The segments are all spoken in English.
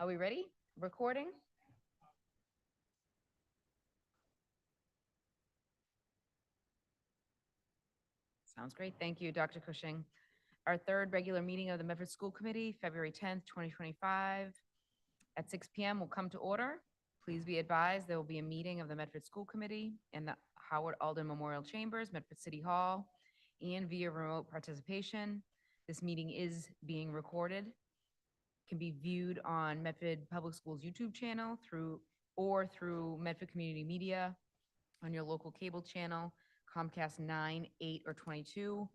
Are we ready? Recording? Sounds great. Thank you, Dr. Cushing. Our third regular meeting of the Medford School Committee, February 10th, 2025, at 6 p.m. will come to order. Please be advised there will be a meeting of the Medford School Committee in the Howard Alden Memorial Chambers, Medford City Hall, and via remote participation. This meeting is being recorded. Can be viewed on Medford Public Schools YouTube channel through Medford Community Media on your local cable channel, Comcast 9, 8, or 22,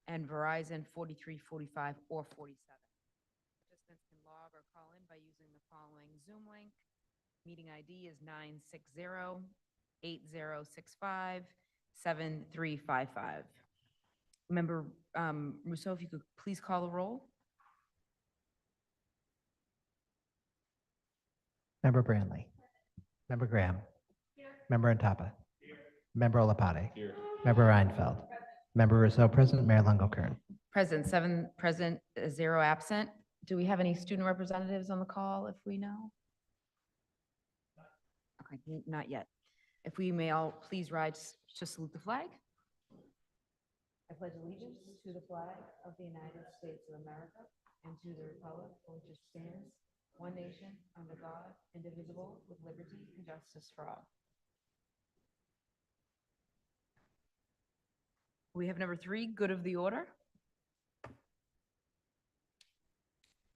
and Verizon 43, 45, or 47. Participants can log or call in by using the following Zoom link. Meeting ID is 960-8065-7355. Member Rousseau, if you could please call the roll. Member Brantley. Member Graham. Here. Member Antapa. Here. Member Olapate. Here. Member Reinfeld. Member Rousseau present. Mayor Lungo-Kern. Present, 7 present, 0 absent. Do we have any student representatives on the call if we know? Okay, not yet. If we may all please rise to salute the flag. I pledge allegiance to the flag of the United States of America and to the republic for which it stands, one nation, under God, indivisible, with liberty and justice for all. We have number 3, good of the order.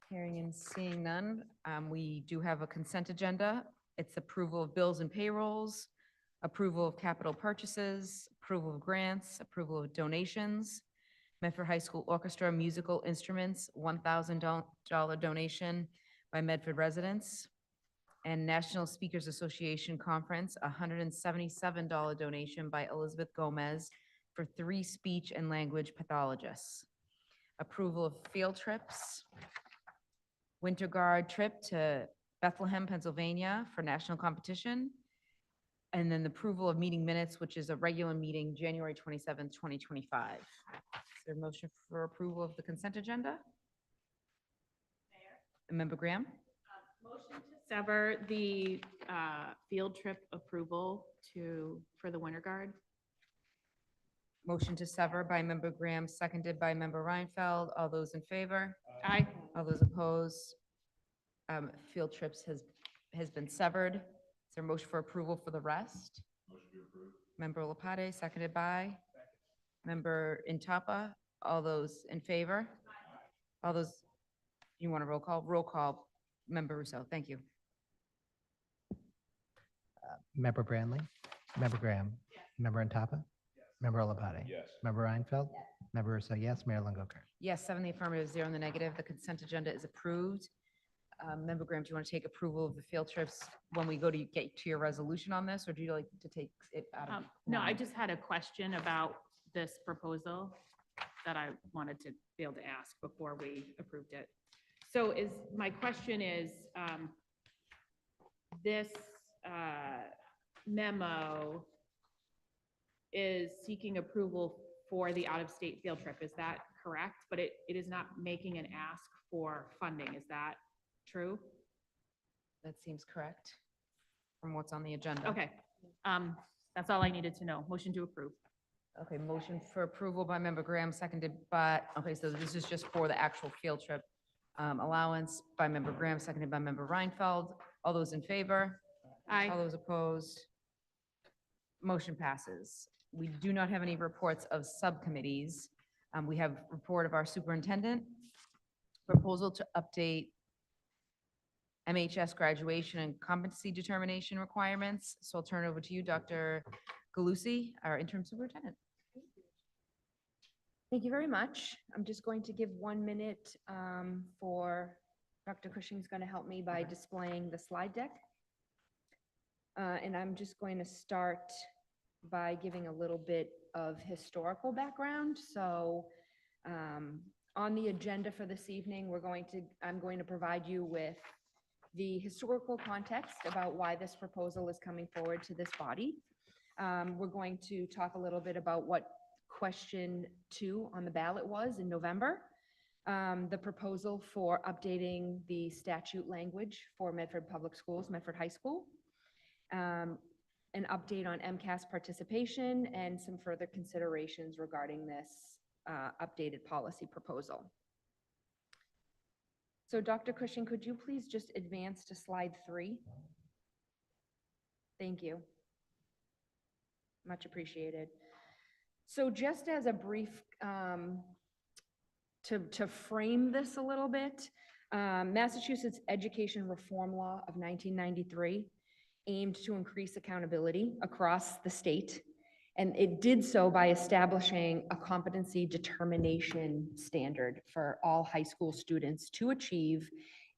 Hearing and seeing none, we do have a consent agenda. It's approval of bills and payrolls, approval of capital purchases, approval of grants, approval of donations. Medford High School Orchestra musical instruments, $1,000 donation by Medford residents, and National Speakers Association Conference, $177 donation by Elizabeth Gomez for 3 speech and language pathologists. Approval of field trips, Winter Guard trip to Bethlehem, Pennsylvania for national competition, and then the approval of meeting minutes, which is a regular meeting, January 27th, 2025. Is there a motion for approval of the consent agenda? Member Graham? Motion to sever the field trip approval for the Winter Guard. Motion to sever by Member Graham, seconded by Member Reinfeld. All those in favor? Aye. All those opposed? Field trips has been severed. Is there a motion for approval for the rest? Motion to approve. Member Lapade, seconded by Member Intapa. All those in favor? All those, you want a roll call? Roll call. Member Rousseau, thank you. Member Brantley. Member Graham. Yes. Member Antapa. Yes. Member Olapate. Yes. Member Reinfeld. Yes. Member Rousseau, yes. Mayor Lungo-Kern. Yes, 7 in the affirmative, 0 in the negative. The consent agenda is approved. Member Graham, do you want to take approval of the field trips when we go to get to your resolution on this, or do you like to take it out of? No, I just had a question about this proposal that I wanted to be able to ask before we approved it. So my question is, this memo is seeking approval for the out-of-state field trip. Is that correct? But it is not making an ask for funding. Is that true? That seems correct from what's on the agenda. Okay. That's all I needed to know. Motion to approve. Okay, motion for approval by Member Graham, seconded by, okay, so this is just for the actual field trip allowance by Member Graham, seconded by Member Reinfeld. All those in favor? Aye. All those opposed? Motion passes. We do not have any reports of subcommittees. We have report of our superintendent, proposal to update MHS graduation and competency determination requirements. So I'll turn it over to you, Dr. Galusi, our interim superintendent. Thank you very much. I'm just going to give 1 minute for Dr. Cushing's going to help me by displaying the slide deck. And I'm just going to start by giving a little bit of historical background. So on the agenda for this evening, I'm going to provide you with the historical context about why this proposal is coming forward to this body. We're going to talk a little bit about what question 2 on the ballot was in November. The proposal for updating the statute language for Medford Public Schools, Medford High School, an update on MCAS participation, and some further considerations regarding this updated policy proposal. So Dr. Cushing, could you please just advance to slide 3? Thank you. Much appreciated. So just as a brief, to frame this a little bit, Massachusetts Education Reform Law of 1993 aimed to increase accountability across the state, and it did so by establishing a competency determination standard for all high school students to achieve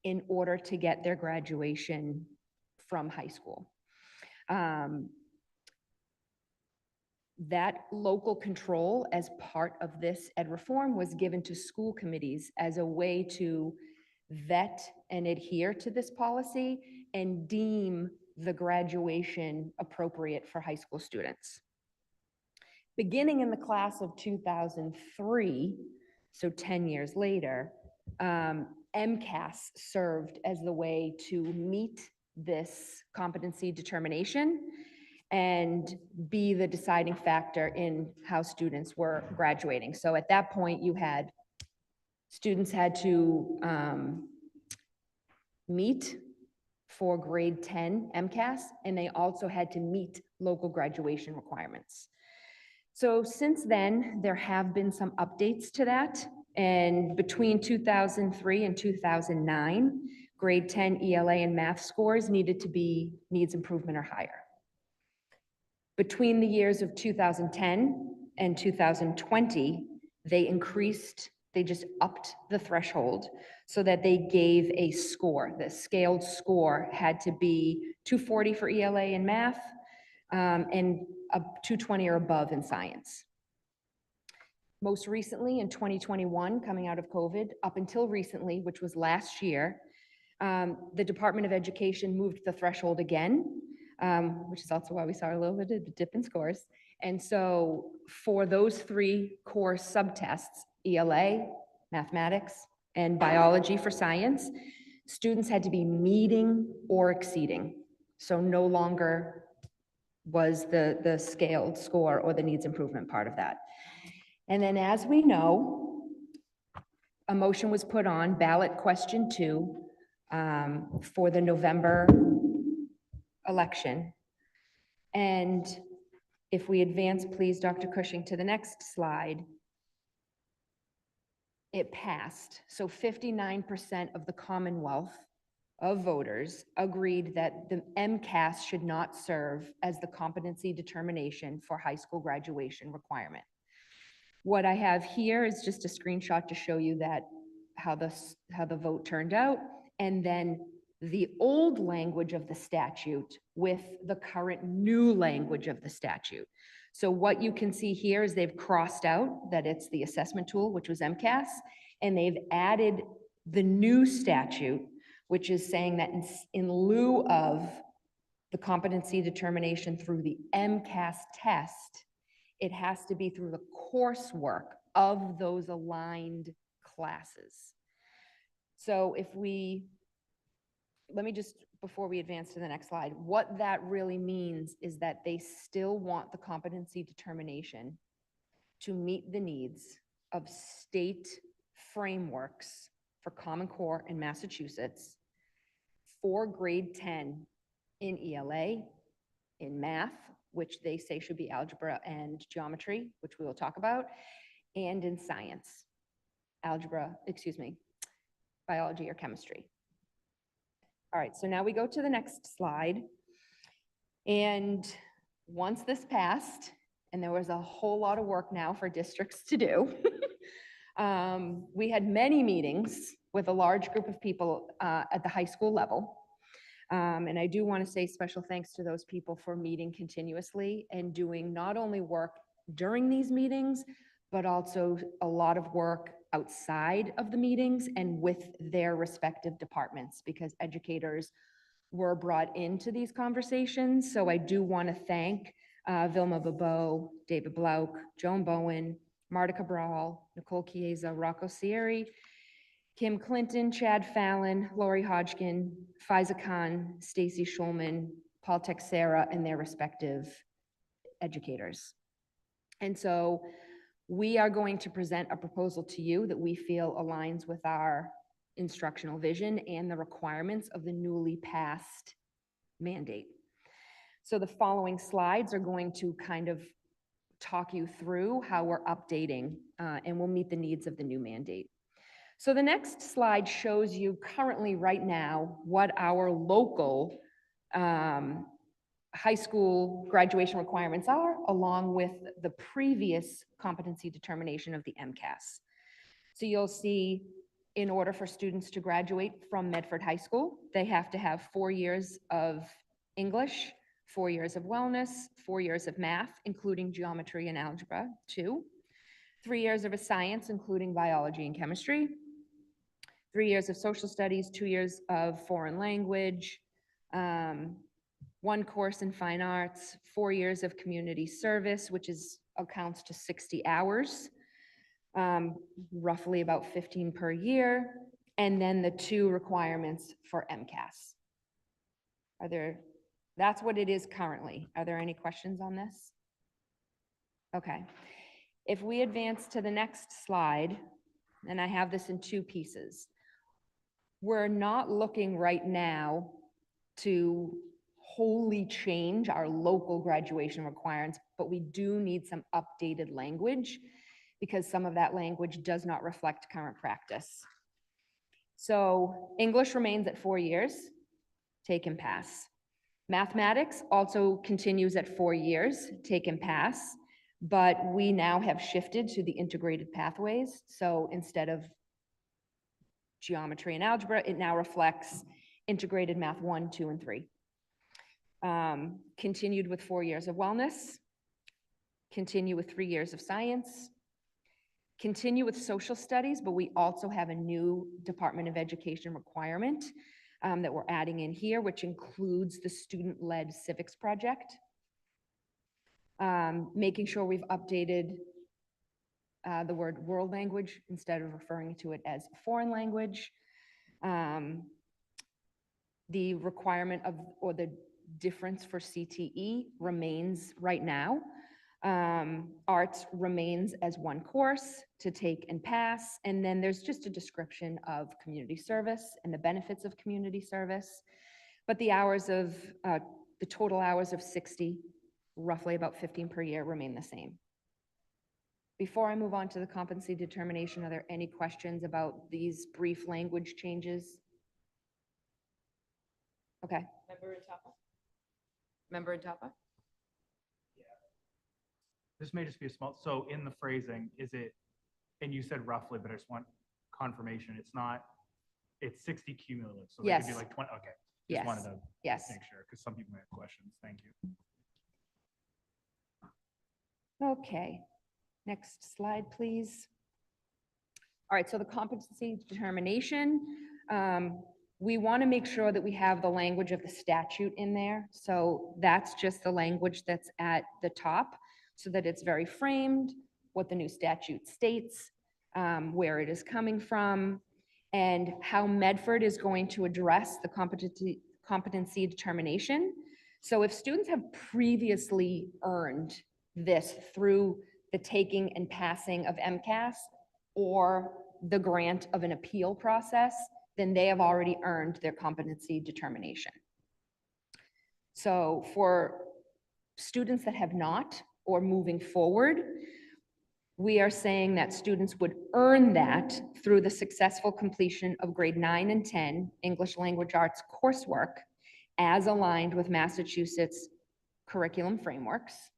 in order to get their graduation from high school. That local control as part of this ed reform was given to school committees as a way to vet and adhere to this policy and deem the graduation appropriate for high school students. Beginning in the class of 2003, so 10 years later, MCAS served as the way to meet this competency determination and be the deciding factor in how students were graduating. So at that point, students had to meet for grade 10 MCAS, and they also had to meet local graduation requirements. So since then, there have been some updates to that. And between 2003 and 2009, grade 10 ELA and math scores needed to be needs improvement or higher. Between the years of 2010 and 2020, they just upped the threshold so that they gave a score. The scaled score had to be 240 for ELA in math and 220 or above in science. Most recently, in 2021, coming out of COVID, up until recently, which was last year, the Department of Education moved the threshold again, which is also why we saw a little bit of a dip in scores. And so for those 3 core subtests, ELA, mathematics, and biology for science, students had to be meeting or exceeding. So no longer was the scaled score or the needs improvement part of that. And then, as we know, a motion was put on ballot question 2 for the November election. And if we advance, please, Dr. Cushing, to the next slide, it passed. So 59% of the Commonwealth of voters agreed that the MCAS should not serve as the competency determination for high school graduation requirement. What I have here is just a screenshot to show you that how the vote turned out, and then the old language of the statute with the current new language of the statute. So what you can see here is they've crossed out that it's the assessment tool, which was MCAS, and they've added the new statute, which is saying that in lieu of the competency determination through the MCAS test, it has to be through the coursework of those aligned classes. So let me just, before we advance to the next slide, what that really means is that they still want the competency determination to meet the needs of state frameworks for Common Core in Massachusetts for grade 10 in ELA, in math, which they say should be algebra and geometry, which we will talk about, and in science, biology or chemistry. All right, so now we go to the next slide. And once this passed, and there was a whole lot of work now for districts to do, we had many meetings with a large group of people at the high school level. And I do want to say special thanks to those people for meeting continuously and doing not only work during these meetings, but also a lot of work outside of the meetings and with their respective departments, because educators were brought into these conversations. So I do want to thank Vilma Bobo, David Blauk, Joan Bowen, Marta Cabral, Nicole Chiesa, Rocco Sierri, Kim Clinton, Chad Fallon, Lori Hodgkin, Faiza Khan, Stacy Schulman, Paul Texera, and their respective educators. And so we are going to present a proposal to you that we feel aligns with our instructional vision and the requirements of the newly passed mandate. So the following slides are going to kind of talk you through how we're updating and will meet the needs of the new mandate. So the next slide shows you currently right now what our local high school graduation requirements are, along with the previous competency determination of the MCAS. So you'll see, in order for students to graduate from Medford High School, they have to have 4 years of English, 4 years of wellness, 4 years of math, including geometry and algebra 2, 3 years of a science, including biology and chemistry, 3 years of social studies, 2 years of foreign language, 1 course in fine arts, 4 years of community service, which accounts to 60 hours, roughly about 15 per year, and then the 2 requirements for MCAS. That's what it is currently. Are there any questions on this? Okay. If we advance to the next slide, and I have this in 2 pieces. We're not looking right now to wholly change our local graduation requirements, but we do need some updated language because some of that language does not reflect current practice. So English remains at 4 years, take and pass. Mathematics also continues at 4 years, take and pass, but we now have shifted to the integrated pathways. So instead of geometry and algebra, it now reflects integrated math 1, 2, and 3. Continued with 4 years of wellness, continue with 3 years of science, continue with social studies, but we also have a new Department of Education requirement that we're adding in here, which includes the student-led civics project. Making sure we've updated the word world language instead of referring to it as foreign language. The requirement of, or the difference for CTE remains right now. Arts remains as 1 course to take and pass. And then there's just a description of community service and the benefits of community service. But the hours of, the total hours of 60, roughly about 15 per year, remain the same. Before I move on to the competency determination, are there any questions about these brief language changes? Okay. Member Tapa? This may just be a small, so in the phrasing, is it, and you said roughly, but I just want confirmation, it's not, it's 60 cumulative, so they could be Yes. like 20, okay. Yes. Just wanted to Yes. make sure, because some people may have questions, thank you. Okay. Next slide, please. All right, so the competency determination, we want to make sure that we have the language of the statute in there. So that's just the language that's at the top, so that it's very framed, what the new statute states, where it is coming from, and how Medford is going to address the competency determination. So if students have previously earned this through the taking and passing of MCAS or the grant of an appeal process, then they have already earned their competency determination. So for students that have not, or moving forward, we are saying that students would earn that through the successful completion of grade 9 and 10 English Language Arts coursework as aligned with Massachusetts curriculum frameworks,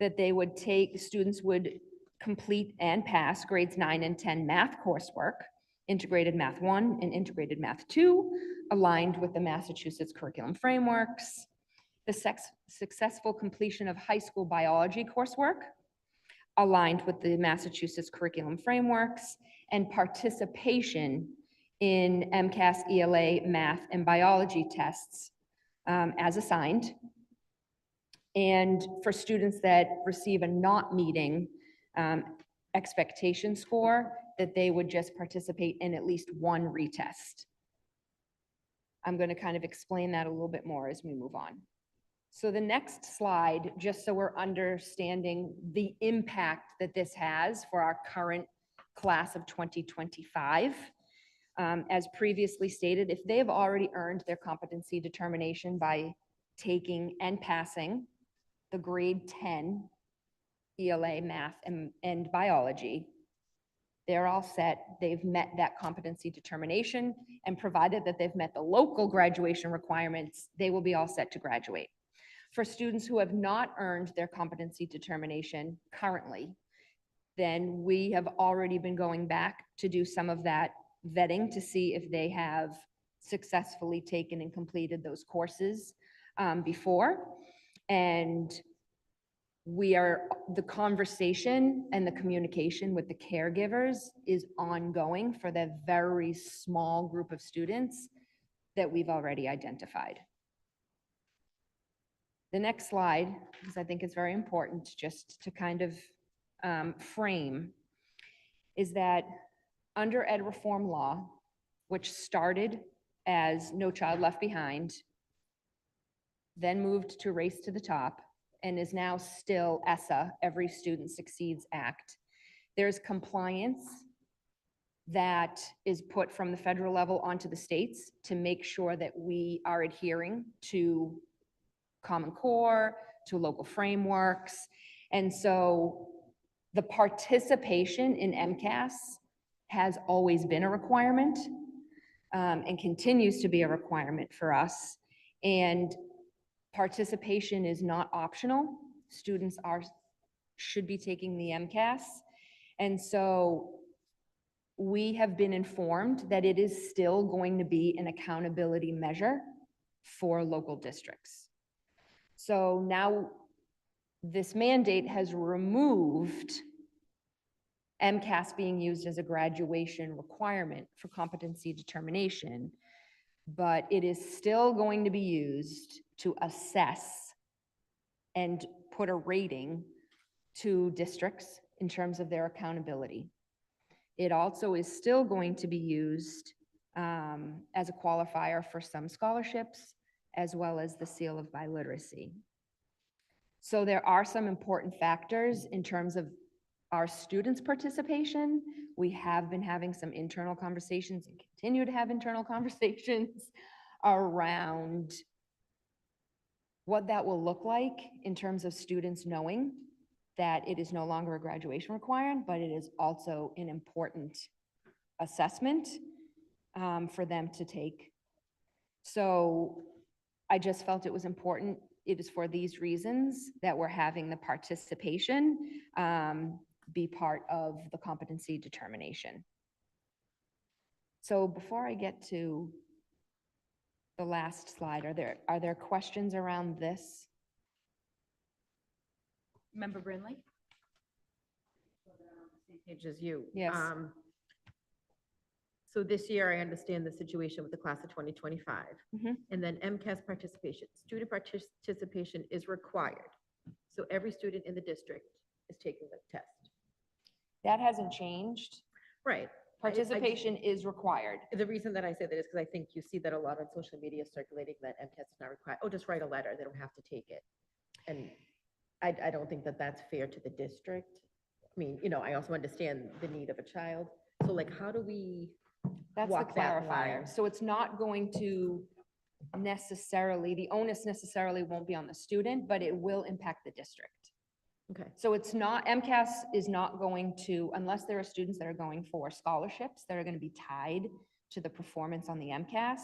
that they would take, students would complete and pass grades 9 and 10 math coursework, integrated math 1 and integrated math 2, aligned with the Massachusetts curriculum frameworks, the successful completion of high school biology coursework, aligned with the Massachusetts curriculum frameworks, and participation in MCAS, ELA, math, and biology tests as assigned. And for students that receive a not meeting expectation score, that they would just participate in at least one retest. I'm going to kind of explain that a little bit more as we move on. So the next slide, just so we're understanding the impact that this has for our current class of 2025. As previously stated, if they have already earned their competency determination by taking and passing the grade 10 ELA math and biology, they're all set. They've met that competency determination, and provided that they've met the local graduation requirements, they will be all set to graduate. For students who have not earned their competency determination currently, then we have already been going back to do some of that vetting to see if they have successfully taken and completed those courses before. And the conversation and the communication with the caregivers is ongoing for the very small group of students that we've already identified. The next slide, because I think it's very important just to kind of frame, is that under ed reform law, which started as No Child Left Behind, then moved to Race to the Top, and is now still ESSA, Every Student Succeeds Act, there's compliance that is put from the federal level onto the states to make sure that we are adhering to Common Core, to local frameworks. And so the participation in MCAS has always been a requirement and continues to be a requirement for us. And participation is not optional. Students should be taking the MCAS. And so we have been informed that it is still going to be an accountability measure for local districts. So now this mandate has removed MCAS being used as a graduation requirement for competency determination, but it is still going to be used to assess and put a rating to districts in terms of their accountability. It also is still going to be used as a qualifier for some scholarships, as well as the seal of biliteracy. So there are some important factors in terms of our students' participation. We have been having some internal conversations and continue to have internal conversations around what that will look like in terms of students knowing that it is no longer a graduation requirement, but it is also an important assessment for them to take. So I just felt it was important. It is for these reasons that we're having the participation be part of the competency determination. So before I get to the last slide, are there questions around this? Member Brindley? Same page as you. Yes. So this year, I understand the situation with the class of 2025. Mhm. And then MCAS participation. Student participation is required. So every student in the district is taking the test. That hasn't changed. Right. Participation is required. The reason that I say that is because I think you see that a lot on social media circulating that MCAS is not required. Oh, just write a letter. They don't have to take it. And I don't think that that's fair to the district. I mean, I also understand the need of a child. So like, how do we That's the walk that clarifier. line? So it's not going to necessarily, the onus necessarily won't be on the student, but it will impact the district. Okay. So it's not, MCAS is not going to, unless there are students that are going for scholarships that are going to be tied to the performance on the MCAS,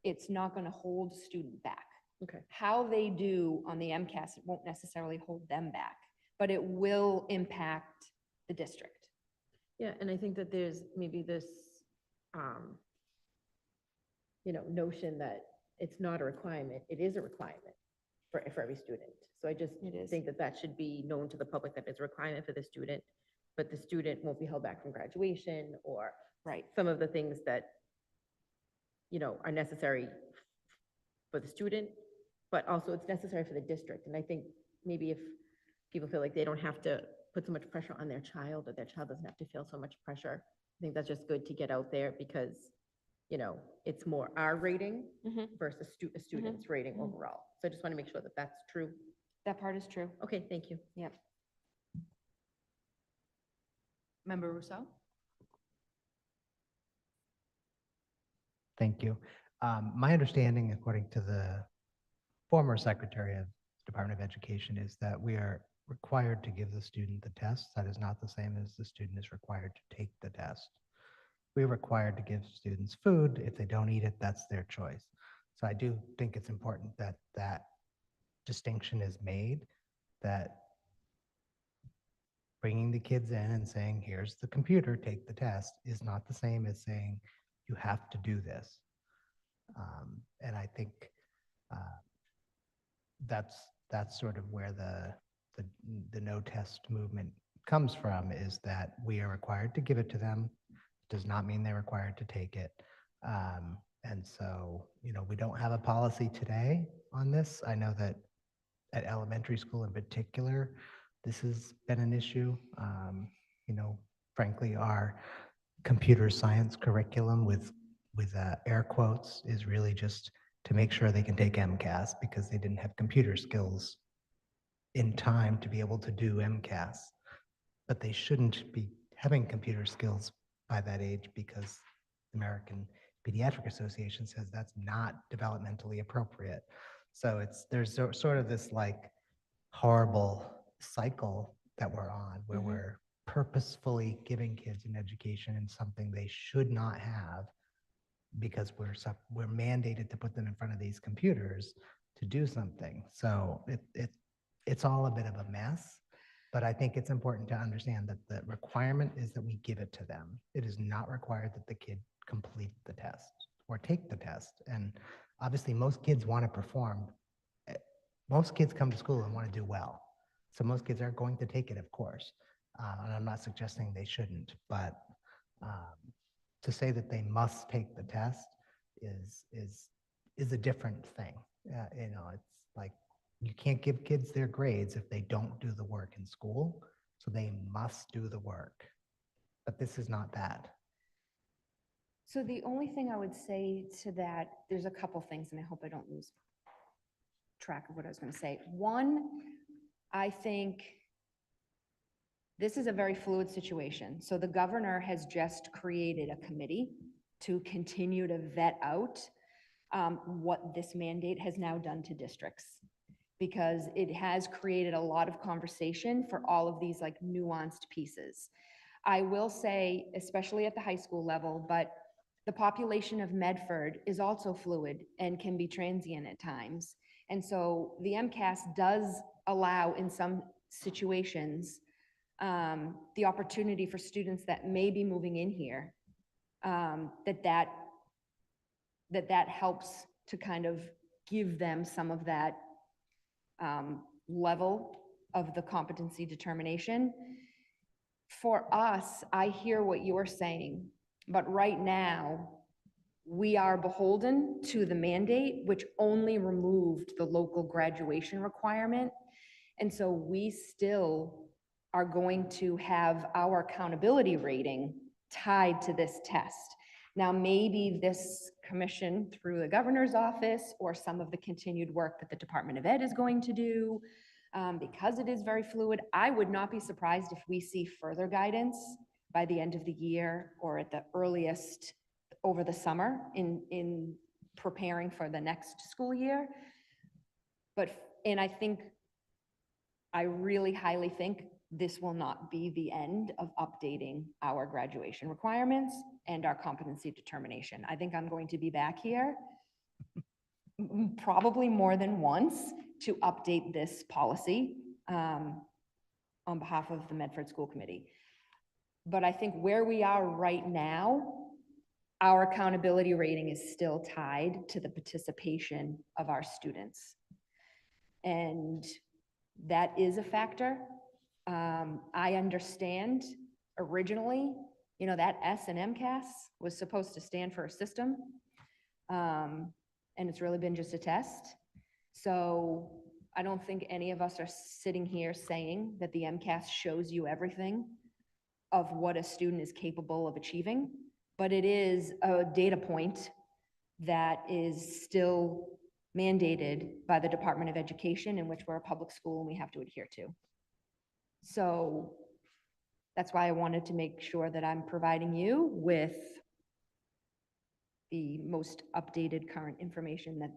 it's not going to hold student back. Okay. How they do on the MCAS, it won't necessarily hold them back, but it will impact the district. Yeah, and I think that there's maybe this, notion that it's not a requirement. It is a requirement for every student. So I just It is. think that that should be known to the public that it's a requirement for the student, but the student won't be held back from graduation or Right. some of the things that, are necessary for the student, but also it's necessary for the district. And I think maybe if people feel like they don't have to put put so much pressure on their child, or their child doesn't have to feel so much pressure. I think that's just good to get out there because, you know, it's more our rating versus a student's rating Mhm. overall. So I just want to make sure that that's true. That part is true. Okay, thank you. Yep. Member Rousseau? Thank you. My understanding, according to the former Secretary of Department of Education, is that we are required to give the student the test. That is not the same as the student is required to take the test. We're required to give students food. If they don't eat it, that's their choice. So I do think it's important that that distinction is made, that bringing the kids in and saying, here's the computer, take the test, is not the same as saying, you have to do this. And I think that's sort of where the no test movement comes from, is that we are required to give it to them. Does not mean they're required to take it. And so, you know, we don't have a policy today on this. I know that at elementary school in particular, this has been an issue. You know, frankly, our computer science curriculum with air quotes is really just to make sure they can take MCAS because they didn't have computer skills in time to be able to do MCAS. But they shouldn't be having computer skills by that age because the American Pediatric Association says that's not developmentally appropriate. So there's sort of this like horrible cycle that we're on where we're purposefully giving kids an education in something they should not have because we're mandated to put them in front of these computers to do something. So it's all a bit of a mess, but I think it's important to understand that the requirement is that we give it to them. It is not required that the kid complete the test or take the test. And obviously most kids want to perform. Most kids come to school and want to do well. So most kids are going to take it, of course. And I'm not suggesting they shouldn't, but to say that they must take the test is a different thing. You know, it's like you can't give kids their grades if they don't do the work in school. So they must do the work. But this is not that. So the only thing I would say to that, there's a couple things, and I hope I don't lose track of what I was going to say. One, I think this is a very fluid situation. So the governor has just created a committee to continue to vet out what this mandate has now done to districts, because it has created a lot of conversation for all of these like nuanced pieces. I will say, especially at the high school level, but the population of Medford is also fluid and can be transient at times. And so the MCAS does allow in some situations the opportunity for students that may be moving in here, that helps to kind of give them some of that level of the competency determination. For us, I hear what you're saying, but right now, we are beholden to the mandate, which only removed the local graduation requirement. And so we still are going to have our accountability rating tied to this test. Now, maybe this commission through the governor's office or some of the continued work that the Department of Ed is going to do, because it is very fluid, I would not be surprised if we see further guidance by the end of the year or at the earliest over the summer in preparing for the next school year. And I really highly think this will not be the end of updating our graduation requirements and our competency determination. I think I'm going to be back here probably more than once to update this policy on behalf of the Medford School Committee. But I think where we are right now, our accountability rating is still tied to the participation of our students. And that is a factor. I understand originally, you know, that S in MCAS was supposed to stand for a system. And it's really been just a test. So I don't think any of us are sitting here saying that the MCAS shows you everything of what a student is capable of achieving, but it is a data point that is still mandated by the Department of Education, in which we're a public school and we have to adhere to. So that's why I wanted to make sure that I'm providing you with the most updated current information that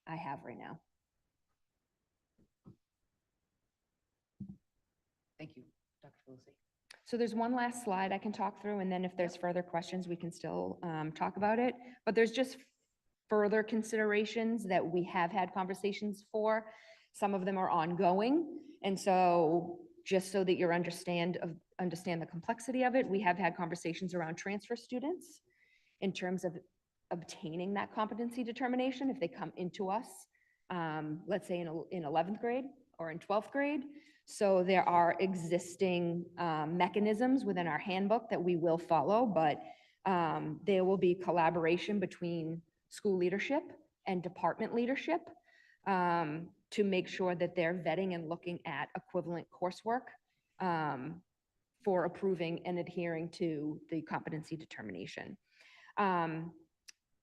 I have right now. Thank you, Dr. Lucy. So there's one last slide I can talk through, and then if there's further questions, we can still talk about it. But there's just further considerations that we have had conversations for. Some of them are ongoing. And so just so that you understand the complexity of it, we have had conversations around transfer students in terms of obtaining that competency determination if they come into us, let's say in 11th grade or in 12th grade. So there are existing mechanisms within our handbook that we will follow, but there will be collaboration between school leadership and department leadership to make sure that they're vetting and looking at equivalent coursework for approving and adhering to the competency determination.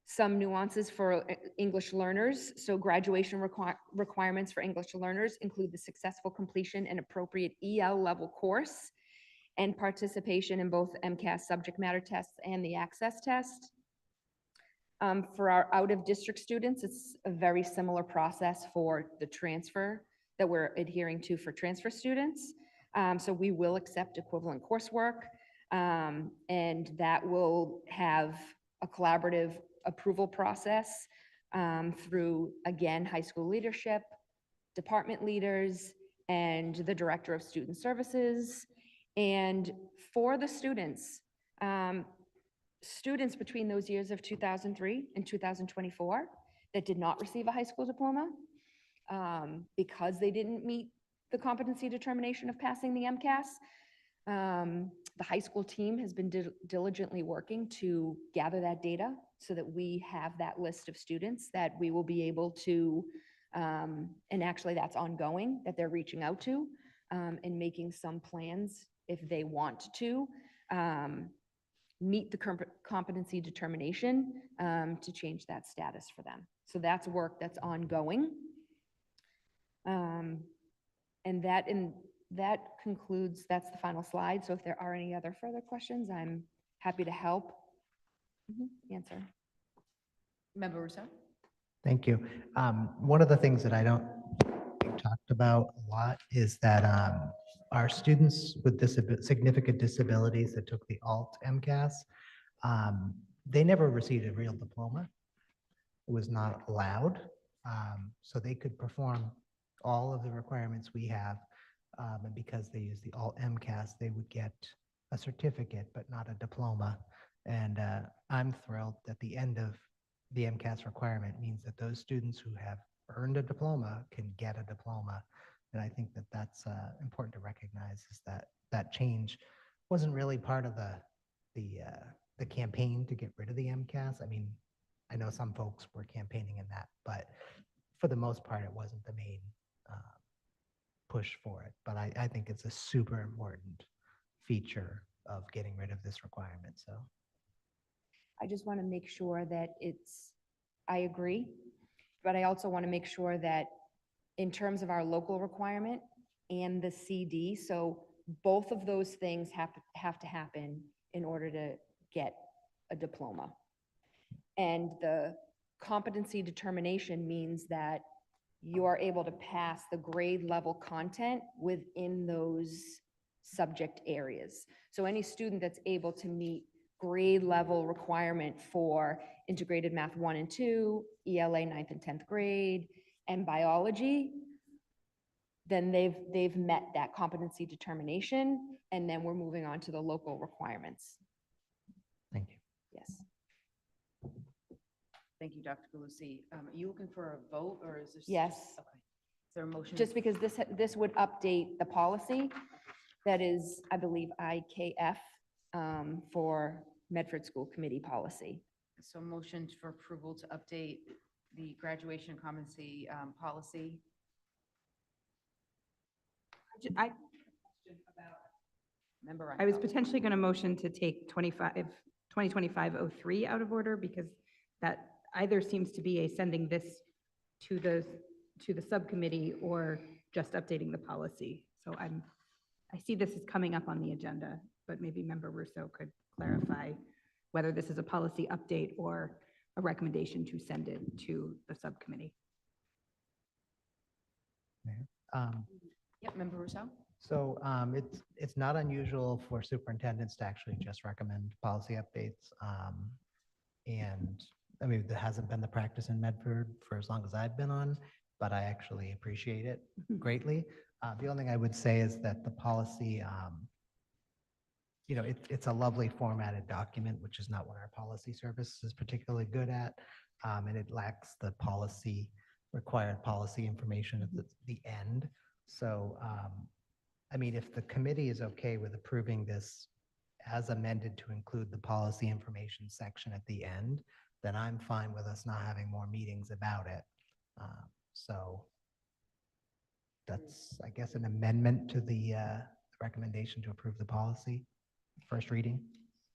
Some nuances for English learners. So graduation requirements for English learners include the successful completion and appropriate EL level course and participation in both MCAS subject matter tests and the access test. For our out-of-district students, it's a very similar process for the transfer that we're adhering to for transfer students. So we will accept equivalent coursework, and that will have a collaborative approval process through, again, high school leadership, department leaders, and the director of student services. And for the students, students between those years of 2003 and 2024 that did not receive a high school diploma because they didn't meet the competency determination of passing the MCAS, the high school team has been diligently working to gather that data so that we have that list of students that we will be able to, and actually that's ongoing, that they're reaching out to and making some plans if they want to meet the competency determination to change that status for them. So that's work that's ongoing. And that concludes, that's the final slide. So if there are any other further questions, I'm happy to help answer. Member Russo? Thank you. One of the things that I don't think talked about a lot is that our students with significant disabilities that took the alt MCAS, they never received a real diploma. It was not allowed. So they could perform all of the requirements we have. And because they use the alt MCAS, they would get a certificate, but not a diploma. And I'm thrilled that the end of the MCAS requirement means that those students who have earned a diploma can get a diploma. And I think that that's important to recognize, is that that change wasn't really part of the campaign to get rid of the MCAS. I mean, I know some folks were campaigning in that, but for the most part, it wasn't the main push for it. But I think it's a super important feature of getting rid of this requirement. So I just want to make sure that I agree, but I also want to make sure that in terms of our local requirement and the CD, so both of those things have to happen in order to get a diploma. And the competency determination means that you are able to pass the grade level content within those subject areas. So any student that's able to meet grade level requirement for integrated math 1 and 2, ELA 9th and 10th grade, and biology, then they've met that competency determination, and then we're moving on to the local requirements. thank you. Yes. Thank you, Dr. Lucy. Are you looking for a vote, or is this? Yes. Okay. Is there a motion? Just because this would update the policy that is, I believe, IKF for Medford School Committee policy. So motion for approval to update the graduation competency policy Member I was Reinfeldt. potentially going to motion to take 2025-03 out of order because that either seems to be a sending this to the subcommittee or just updating the policy. So I see this is coming up on the agenda, but maybe Member Russo could clarify whether this is a policy update or a recommendation to send it to the subcommittee. Um, Yep, Member Rousseau? So it's not unusual for superintendents to actually just recommend policy updates. And I mean, that hasn't been the practice in Medford for as long as I've been on, but I actually appreciate it greatly. The only thing I would say is that the policy, it's a lovely formatted document, which is not what our policy service is particularly good at. And it lacks the required policy information at the end. So, I mean, if the committee is okay with approving this as amended to include the policy information section at the end, then I'm fine with us not having more meetings about it. So that's, I guess, an amendment to the recommendation to approve the policy, first reading.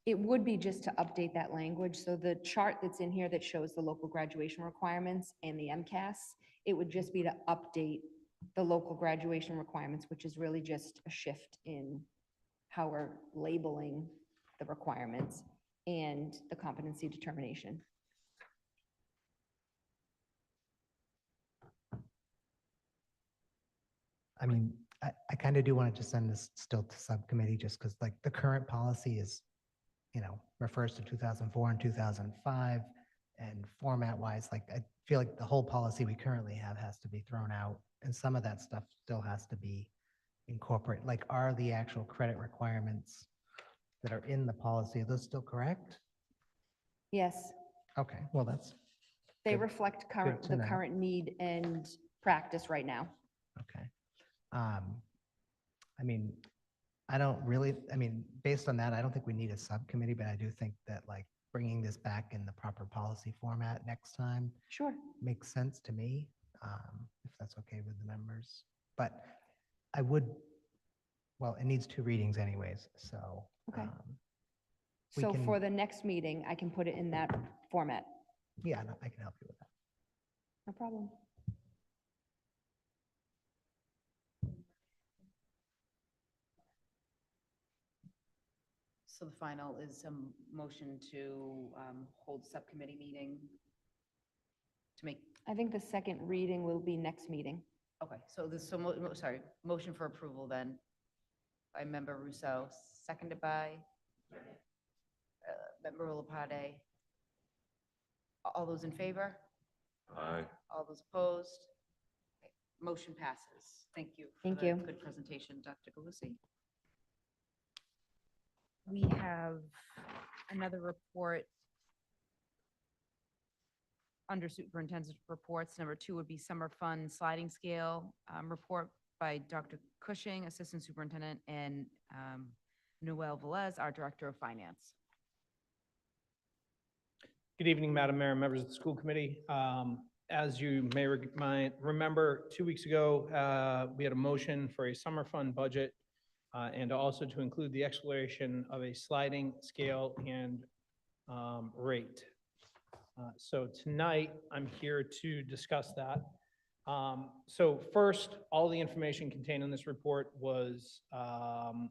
It would be just to update that language. So the chart that's in here that shows the local graduation requirements and the MCAS, it would just be to update the local graduation requirements, which is really just a shift in how we're labeling the requirements and the competency determination. I mean, I kind of do want to just send this still to subcommittee just because like the current policy is, refers to 2004 and 2005. And format wise, like I feel like the whole policy we currently have has to be thrown out. And some of that stuff still has to be incorporated. Like are the actual credit requirements that are in the policy, are those still correct? Yes, Okay, well, that's they Good- reflect to the know. current need and practice right now. okay. I mean, based on that, I don't think we need a subcommittee, but I do think that like bringing this back in the proper policy format next time Sure. makes sense to me, if that's okay with the members. But well, it needs 2 readings anyways, so. Okay. we So can- for the next meeting, I can put it in that format. Yeah, no, I can help you with that. No problem. So the final is a motion to hold subcommittee meeting to make, I think the second reading will be next meeting. okay, so this, sorry, motion for approval then by Member Rousseau, seconded by Member Lapade. All those in favor? Aye. All those opposed? Okay, motion passes. Thank you. for Thank the you. Good presentation, Dr. Galusi. We have another report under superintendent reports. Number 2 would be summer fund sliding scale report by Dr. Cushing, Assistant Superintendent, and Noel Velez, our Director of Finance. Good evening, Madam Mayor and members of the school committee. As you may remember, 2 weeks ago, we had a motion for a summer fund budget and also to include the exploration of a sliding scale and rate. So tonight, I'm here to discuss that. So first, all the information contained in this report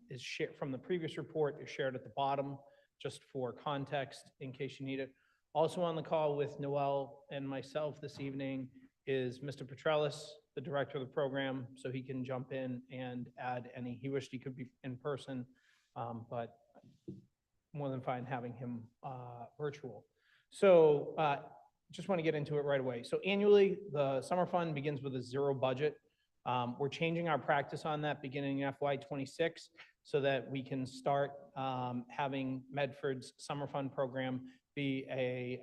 is shared from the previous report, is shared at the bottom, just for context, in case you need it. Also on the call with Noel and myself this evening is Mr. Petrellis, the director of the program, so he can jump in and add any. He wished he could be in person, but more than fine having him virtual. So just want to get into it right away. So annually, the summer fund begins with a 0 budget. We're changing our practice on that beginning in FY26 so that we can start having Medford's summer fund program be a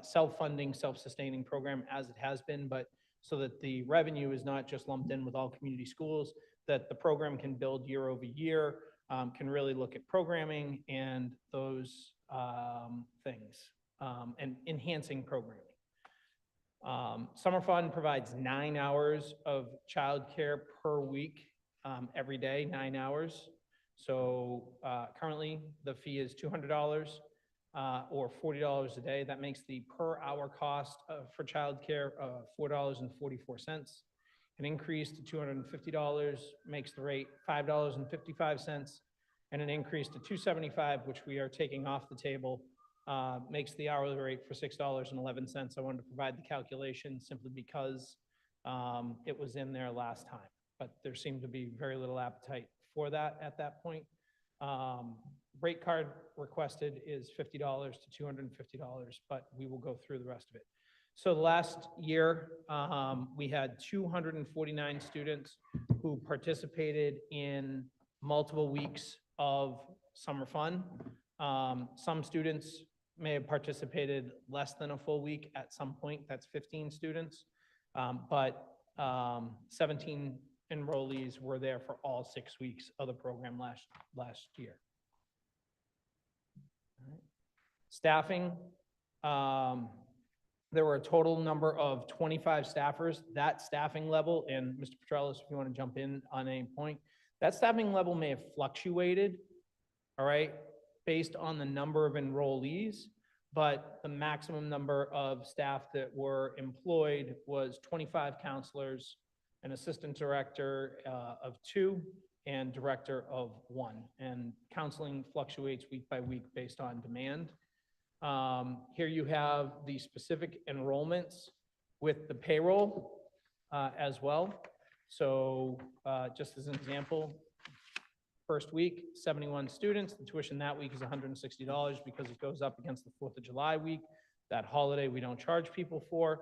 self-funding, self-sustaining program as it has been, but so that the revenue is not just lumped in with all community schools, that the program can build year over year, can really look at programming and those things, and enhancing programming. Summer Fund provides 9 hours of childcare per week, every day, 9 hours. So currently, the fee is $200 or $40 a day. That makes the per hour cost for childcare $4.44. An increase to $250 makes the rate $5.55, and an increase to $275, which we are taking off the table, makes the hourly rate for $6.11. I wanted to provide the calculation simply because it was in there last time, but there seemed to be very little appetite for that at that point. Rate card requested is $50 to $250, but we will go through the rest of it. So last year, we had 249 students who participated in multiple weeks of summer fun. Some students may have participated less than a full week at some point. That's 15 students. But 17 enrollees were there for all 6 weeks of the program last year. All right. Staffing, there were a total number of 25 staffers. That staffing level, and Mr. Petrellis, if you want to jump in on any point, that staffing level may have fluctuated, all right, based on the number of enrollees, but the maximum number of staff that were employed was 25 counselors, an assistant director of 2, and director of 1. And counseling fluctuates week by week based on demand. Here you have the specific enrollments with the payroll as well. So just as an example, first week, 71 students. The tuition that week is $160 because it goes up against the 4th of July week. That holiday we don't charge people for.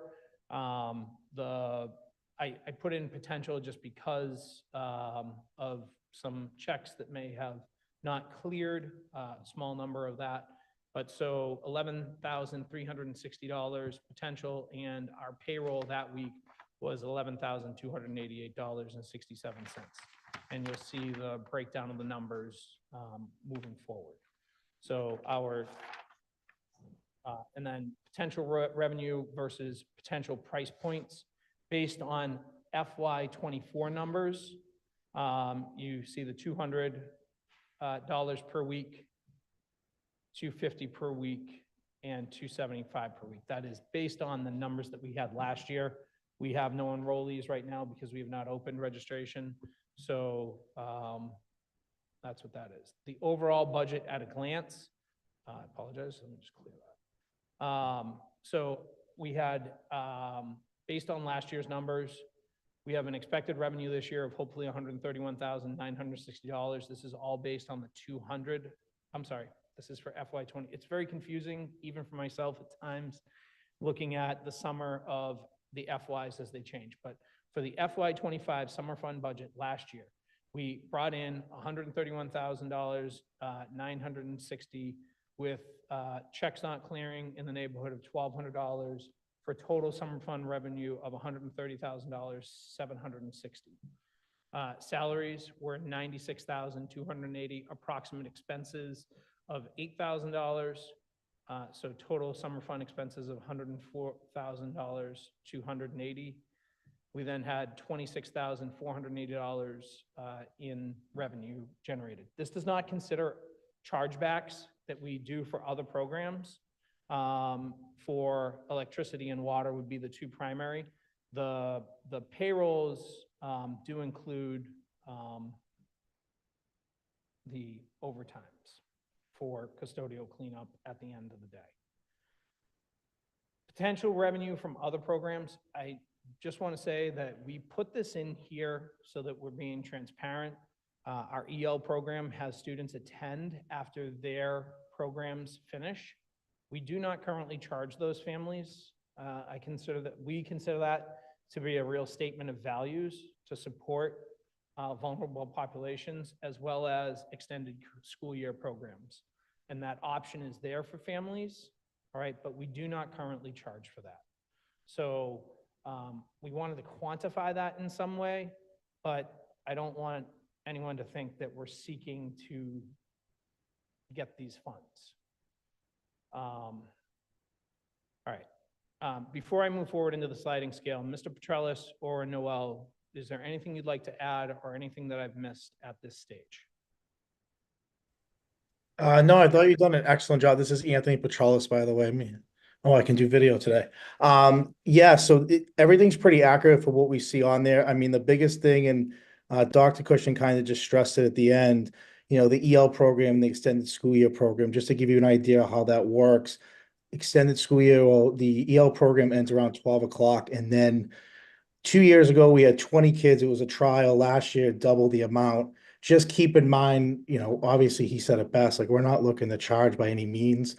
I put in potential just because of some checks that may have not cleared, a small number of that. But so $11,360 potential, and our payroll that week was $11,288.67. And you'll see the breakdown of the numbers moving forward. So and then potential revenue versus potential price points based on FY24 numbers. You see the $200 per week, $250 per week, and $275 per week. That is based on the numbers that we had last year. We have no enrollees right now because we have not opened registration. So that's what that is. The overall budget at a glance, I apologize, let me just clear that. So we had, based on last year's numbers, we have an expected revenue this year of hopefully $131,960. This is all based on the 200, I'm sorry, this is for FY20. It's very confusing, even for myself at times, looking at the summer of the FYs as they change. But for the FY25 summer fund budget last year, we brought in $131,960 with checks not clearing in the neighborhood of $1,200 for total summer fund revenue of $130,760. Salaries were $96,280, approximate expenses of $8,000. So total summer fund expenses of $104,280. We then had $26,480 in revenue generated. This does not consider chargebacks that we do for other programs. For electricity and water would be the 2 primary. The payrolls do include the overtimes for custodial cleanup at the end of the day. Potential revenue from other programs, I just want to say that we put this in here so that we're being transparent. Our EL program has students attend after their programs finish. We do not currently charge those families. We consider that to be a real statement of values to support vulnerable populations as well as extended school year programs. And that option is there for families, all right, but we do not currently charge for that. So we wanted to quantify that in some way, but I don't want anyone to think that we're seeking to get these funds. All right. Before I move forward into the sliding scale, Mr. Petrellis or Noel, is there anything you'd like to add or anything that I've missed at this stage? No, I thought you'd done an excellent job. This is Anthony Petralis, by the way. Oh, I can do video today. Yeah, so everything's pretty accurate for what we see on there. I mean, the biggest thing, and Dr. Cushing kind of just stressed it at the end, you know, the EL program, the extended school year program, just to give you an idea how that works. Extended school year, well, the EL program ends around 12 o'clock, and then 2 years ago, we had 20 kids. It was a trial. Last year, double the amount. Just keep in mind, you know, obviously he said it best, like we're not looking to charge by any means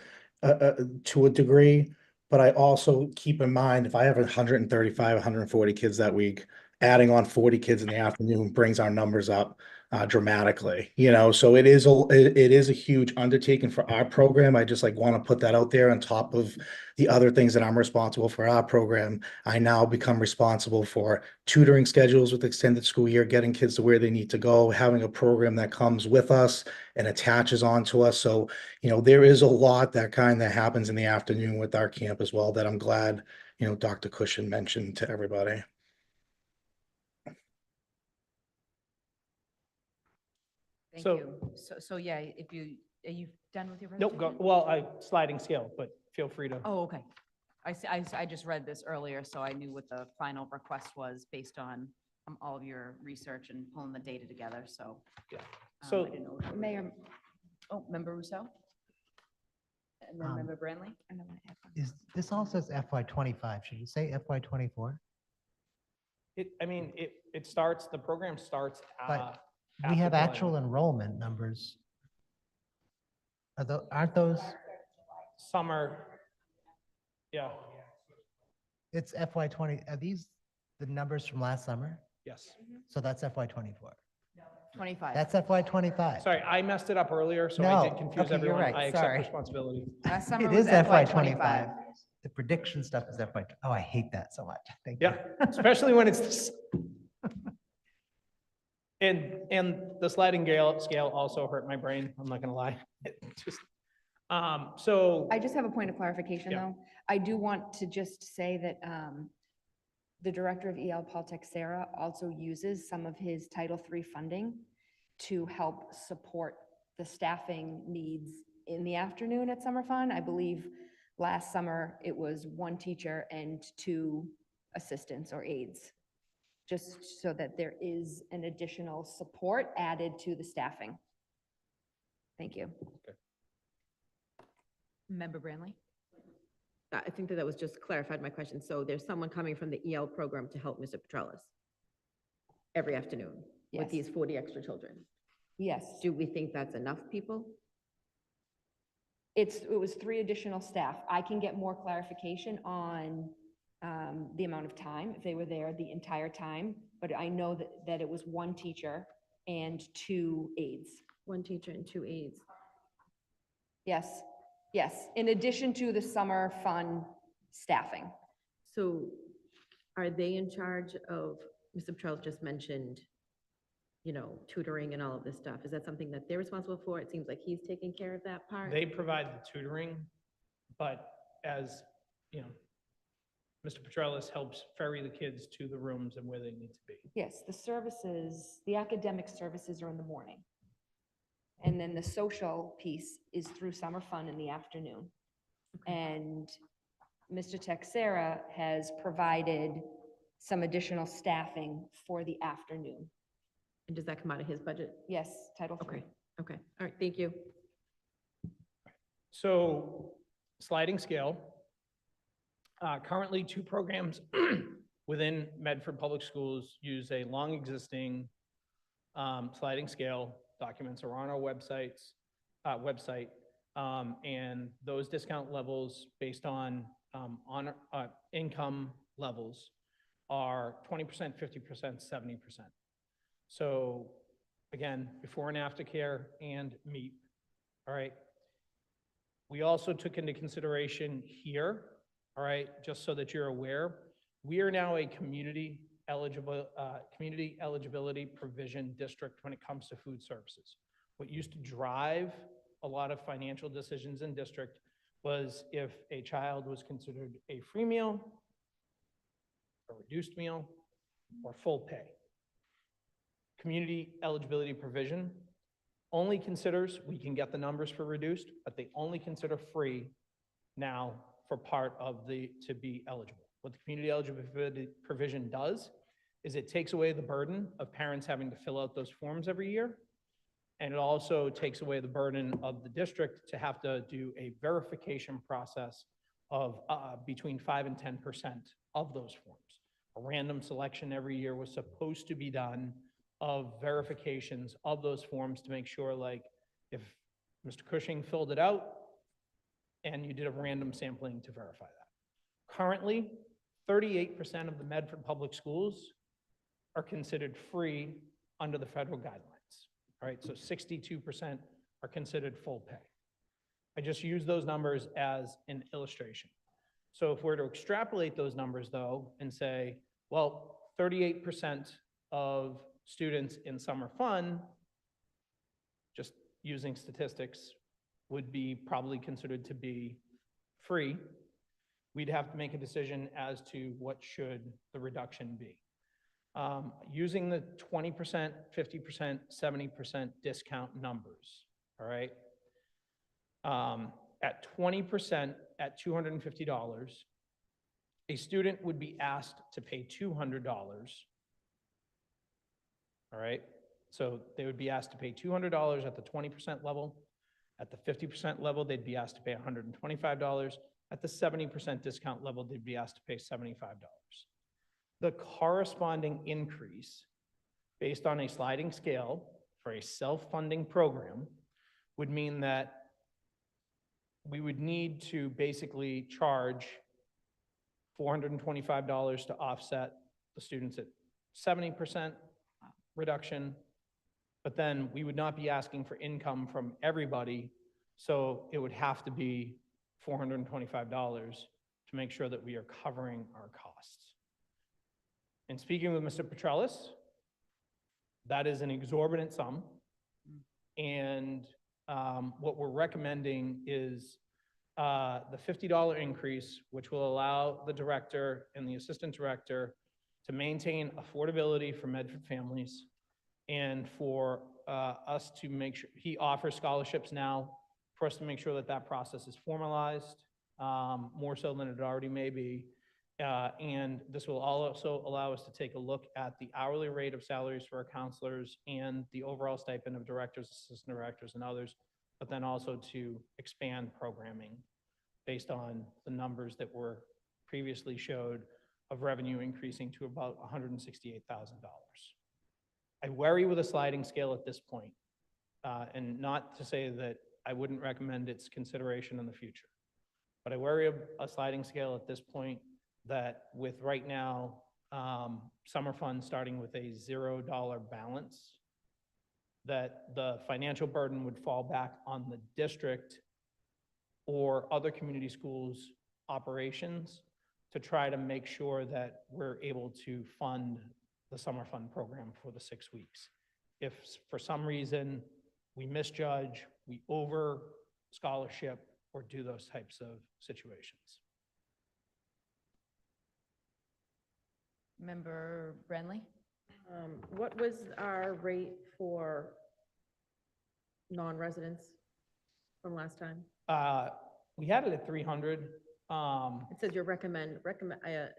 to a degree. But I also keep in mind, if I have 135, 140 kids that week, adding on 40 kids in the afternoon brings our numbers up dramatically, you know, so it is a huge undertaking for our program. I just like want to put that out there on top of the other things that I'm responsible for our program. I now become responsible for tutoring schedules with extended school year, getting kids to where they need to go, having a program that comes with us and attaches onto us. So, you know, there is a lot that kind of happens in the afternoon with our camp as well that I'm glad, you know, Dr. Cushing mentioned to everybody. Thank So- you. So yeah, if you, are you done with your Nope, presentation? go, well, sliding scale, but feel free to. Oh, okay. I just read this earlier, so I knew what the final request was based on all of your research and pulling the data together, so. Yeah. I So- didn't know what that was. Mayor, Oh, Member Rousseau? And then Um, Member Branley? and I want to add one. Is, this all says FY '25. Should it say FY '24? I mean, it starts, the program starts. But after We have July. actual enrollment numbers. Aren't those, Summer. Yeah, it's FY '20, are these the numbers from last summer? yes. So that's FY '24. 25. That's FY '25. Sorry, I messed it up earlier, so I did No, confuse okay, you're everyone. right, I accept sorry. responsibility. Last summer It was is FY FY '25. '25. The prediction stuff is FY, oh, I hate that so much. Thank you. Yeah, especially when it's. And the sliding scale also hurt my brain, I'm not gonna lie. It just, so. I just have a point of clarification, Yeah. though. I do want to just say that the director of EL, Paul Texera, also uses some of his Title III funding to help support the staffing needs in the afternoon at Summer Fun. I believe last summer it was 1 teacher and 2 assistants or aides, just so that there is an additional support added to the staffing. Thank you. Member Branley? I think that was just clarified my question. So there's someone coming from the EL program to help Mr. Petrellis every afternoon Yes. with these 40 extra children. Yes. Do we think that's enough people? It was 3 additional staff. I can get more clarification on the amount of time, if they were there the entire time, but I know that it was 1 teacher and 2 aides. 1 teacher and 2 aides. Yes, yes, in addition to the summer fun staffing. So are they in charge of, Mr. Petrellis just mentioned, you know, tutoring and all of this stuff? Is that something that they're responsible for? It seems like he's taking care of that part. They provide the tutoring, but as, you know, Mr. Petrellis helps ferry the kids to the rooms and where they need to be. Yes, the services, the academic services are in the morning. And then the social piece is through summer fun in the afternoon. And Mr. Texera has provided some additional staffing for the afternoon. And does that come out of his budget? Yes, Title III. Okay, okay, all right, thank you. So sliding scale. Currently, 2 programs within Medford Public Schools use a long existing sliding scale. Documents are on our website, and those discount levels based on income levels are 20%, 50%, 70%. So again, before and after care and MEEP, all right? We also took into consideration here, all right, just so that you're aware, we are now a community eligibility provision district when it comes to food services. What used to drive a lot of financial decisions in district was if a child was considered a free meal, a reduced meal, or full pay. Community eligibility provision only considers, we can get the numbers for reduced, but they only consider free now for part of to be eligible. What the community eligibility provision does is it takes away the burden of parents having to fill out those forms every year. And it also takes away the burden of the district to have to do a verification process of between 5 and 10% of those forms. A random selection every year was supposed to be done of verifications of those forms to make sure, like, if Mr. Cushing filled it out and you did a random sampling to verify that. Currently, 38% of the Medford Public Schools are considered free under the federal guidelines. All right, so 62% are considered full pay. I just use those numbers as an illustration. So if we're to extrapolate those numbers though, and say, well, 38% of students in summer fun, just using statistics, would be probably considered to be free, we'd have to make a decision as to what should the reduction be. Using the 20%, 50%, 70% discount numbers, all right? At 20% at $250, a student would be asked to pay $200, all right? So they would be asked to pay $200 at the 20% level. At the 50% level, they'd be asked to pay $125. At the 70% discount level, they'd be asked to pay $75. The corresponding increase based on a sliding scale for a self-funding program would mean that we would need to basically charge $425 to offset the students at 70% reduction, but then we would not be asking for income from everybody, so it would have to be $425 to make sure that we are covering our costs. And speaking with Mr. Petrellis, that is an exorbitant sum. And what we're recommending is the $50 increase, which will allow the director and the assistant director to maintain affordability for Medford families, and for us to make sure, he offers scholarships now, for us to make sure that that process is formalized, more so than it already may be. And this will also allow us to take a look at the hourly rate of salaries for our counselors and the overall stipend of directors, assistant directors, and others, but then also to expand programming based on the numbers that were previously showed of revenue increasing to about $168,000. I worry with a sliding scale at this point, and not to say that I wouldn't recommend its consideration in the future, but I worry a sliding scale at this point that with right now, summer fund starting with a $0 balance, that the financial burden would fall back on the district or other community schools' operations to try to make sure that we're able to fund the summer fund program for the 6 weeks. If for some reason we misjudge, we over scholarship, or do those types of situations. Member Brenly? What was our rate for non-residents from last time? We had it at 300. It says your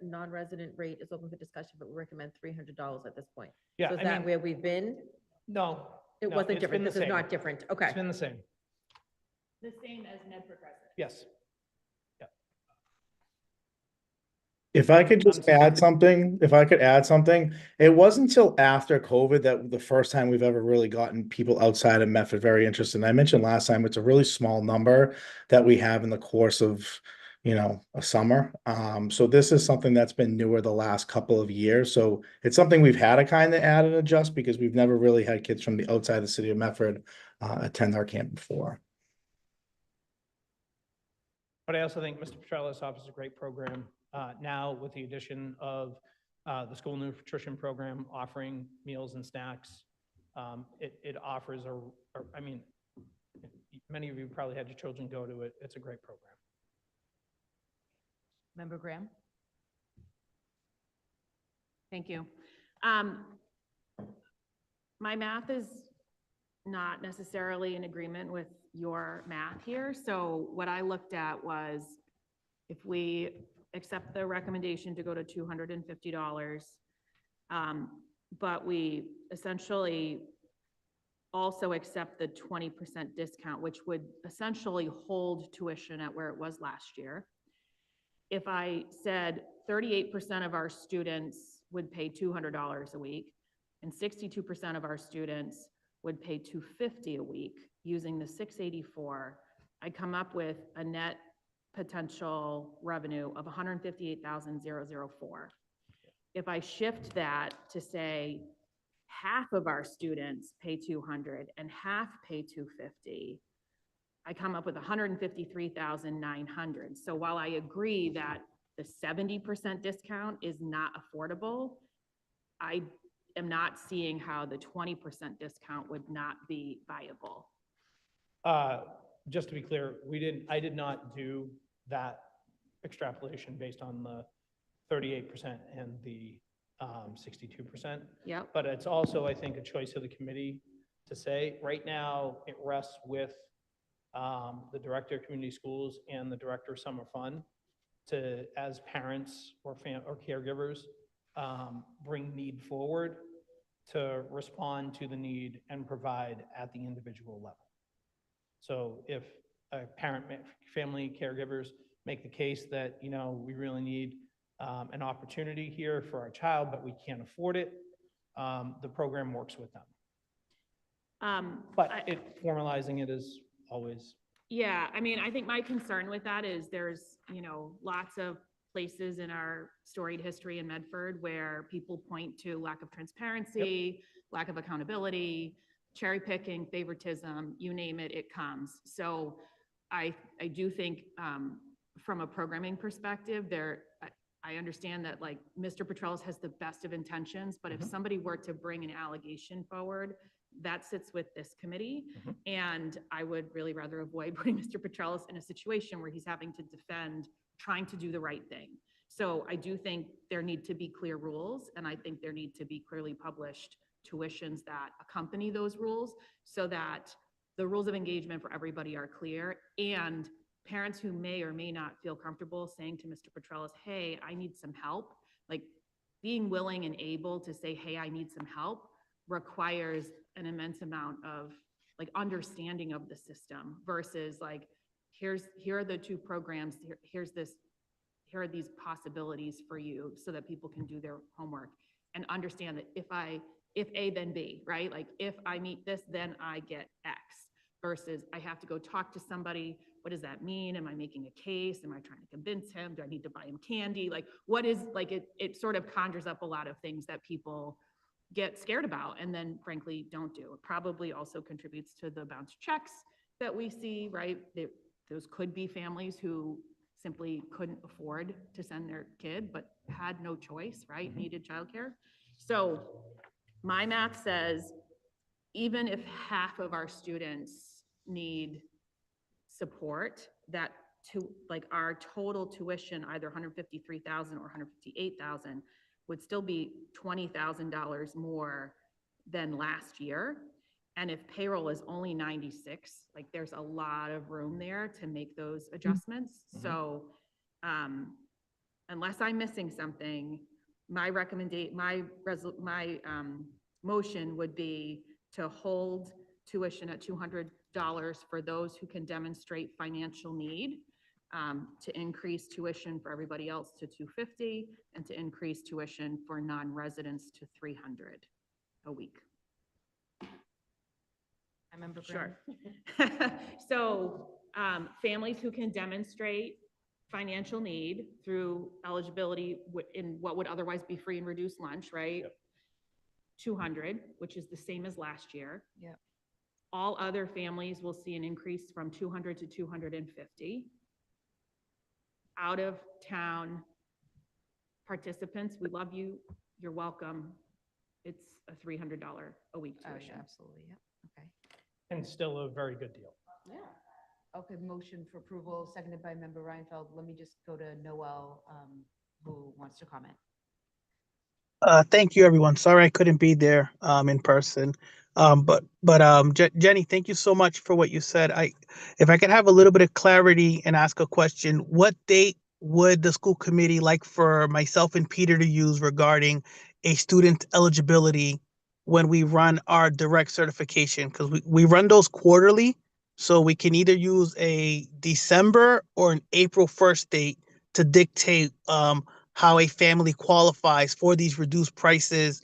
non-resident rate is open for discussion, but we recommend $300 at this point. Yeah, So is I that mean, where we've been? no. It no, wasn't it's different. been the This is same. not different. Okay. It's been the same. The same as Medford residents. Yes. If I could just add something, it wasn't until after COVID that the first time we've ever really gotten people outside of Medford very interested. And I mentioned last time, it's a really small number that we have in the course of, a summer. So this is something that's been newer the last couple of years. So it's something we've had to kind of add and adjust because we've never really had kids from the outside the city of Medford attend our camp before. But I also think Mr. Petrellis offers a great program. Now with the addition of the school nutrition program offering meals and snacks, it offers I mean, many of you probably had your children go to it. It's a great program. Member Graham? Thank you. My math is not necessarily in agreement with your math here. So what I looked at was if we accept the recommendation to go to $250, but we essentially also accept the 20% discount, which would essentially hold tuition at where it was last year. If I said 38% of our students would pay $200 a week and 62% of our students would pay $250 a week using the 684, I come up with a net potential revenue of $158,004. If I shift that to say half of our students pay 200 and half pay 250, I come up with 153,900. So while I agree that the 70% discount is not affordable, I am not seeing how the 20% discount would not be viable. Just to be clear, I did not do that extrapolation based on the 38% and the 62%. Yep. But it's also, I think, a choice of the committee to say, right now, it rests with the director of community schools and the director of summer fun to, as parents or caregivers, bring need forward to respond to the need and provide at the individual level. So if a parent, family caregivers make the case that, you know, we really need an opportunity here for our child, but we can't afford it, the program works with them. But formalizing it is always. Yeah, I mean, I think my concern with that is there's, you know, lots of places in our storied history in Medford where people point to lack of transparency, lack of accountability, cherry picking, favoritism, you name it, it comes. So I do think from a programming perspective, I understand that like Mr. Petrellis has the best of intentions, but if somebody were to bring an allegation forward, that sits with this committee. And I would really rather avoid putting Mr. Petrellis in a situation where he's having to defend trying to do the right thing. So I do think there need to be clear rules, and I think there need to be clearly published tuitions that accompany those rules so that the rules of engagement for everybody are clear, and parents who may or may not feel comfortable saying to Mr. Petrellis, hey, I need some help, like being willing and able to say, hey, I need some help requires an immense amount of like understanding of the system versus like, here are the two programs, here are these possibilities for you so that people can do their homework and understand that if A, then B, right? Like if I meet this, then I get X versus I have to go talk to somebody. What does that mean? Am I making a case? Am I trying to convince him? Do I need to buy him candy? Like what is like, it sort of conjures up a lot of things that people get scared about and then frankly don't do. It probably also contributes to the bounce checks that we see, right? Those could be families who simply couldn't afford to send their kid, but had no choice, right? Needed childcare. So my math says, even if half of our students need support, that to like our total tuition, either 153,000 or 158,000 would still be $20,000 more than last year. And if payroll is only 96, like there's a lot of room there to make those adjustments. So unless I'm missing something, my motion would be to hold tuition at $200 for those who can demonstrate financial need, to increase tuition for everybody else to $250, and to increase tuition for non-residents to $300 a week. I remember Graham. Sure. So families who can demonstrate financial need through eligibility in what would otherwise be free and reduced lunch, right? 200, which is the same as last year. Yep. All other families will see an increase from 200 to 250. Out of town participants, we love you, you're welcome. It's a $300 a week Oh, yeah, tuition. absolutely, yeah, okay. And still a very good deal. Okay, motion for approval, seconded by member Reinfeld. Let me just go to Noel, who wants to comment. Thank you, everyone. Sorry I couldn't be there in person. Jenny, thank you so much for what you said. If I could have a little bit of clarity and ask a question, what date would the school committee like for myself and Peter to use regarding a student eligibility when we run our direct certification? Because we run those quarterly, so we can either use a December or an April 1st date to dictate how a family qualifies for these reduced prices,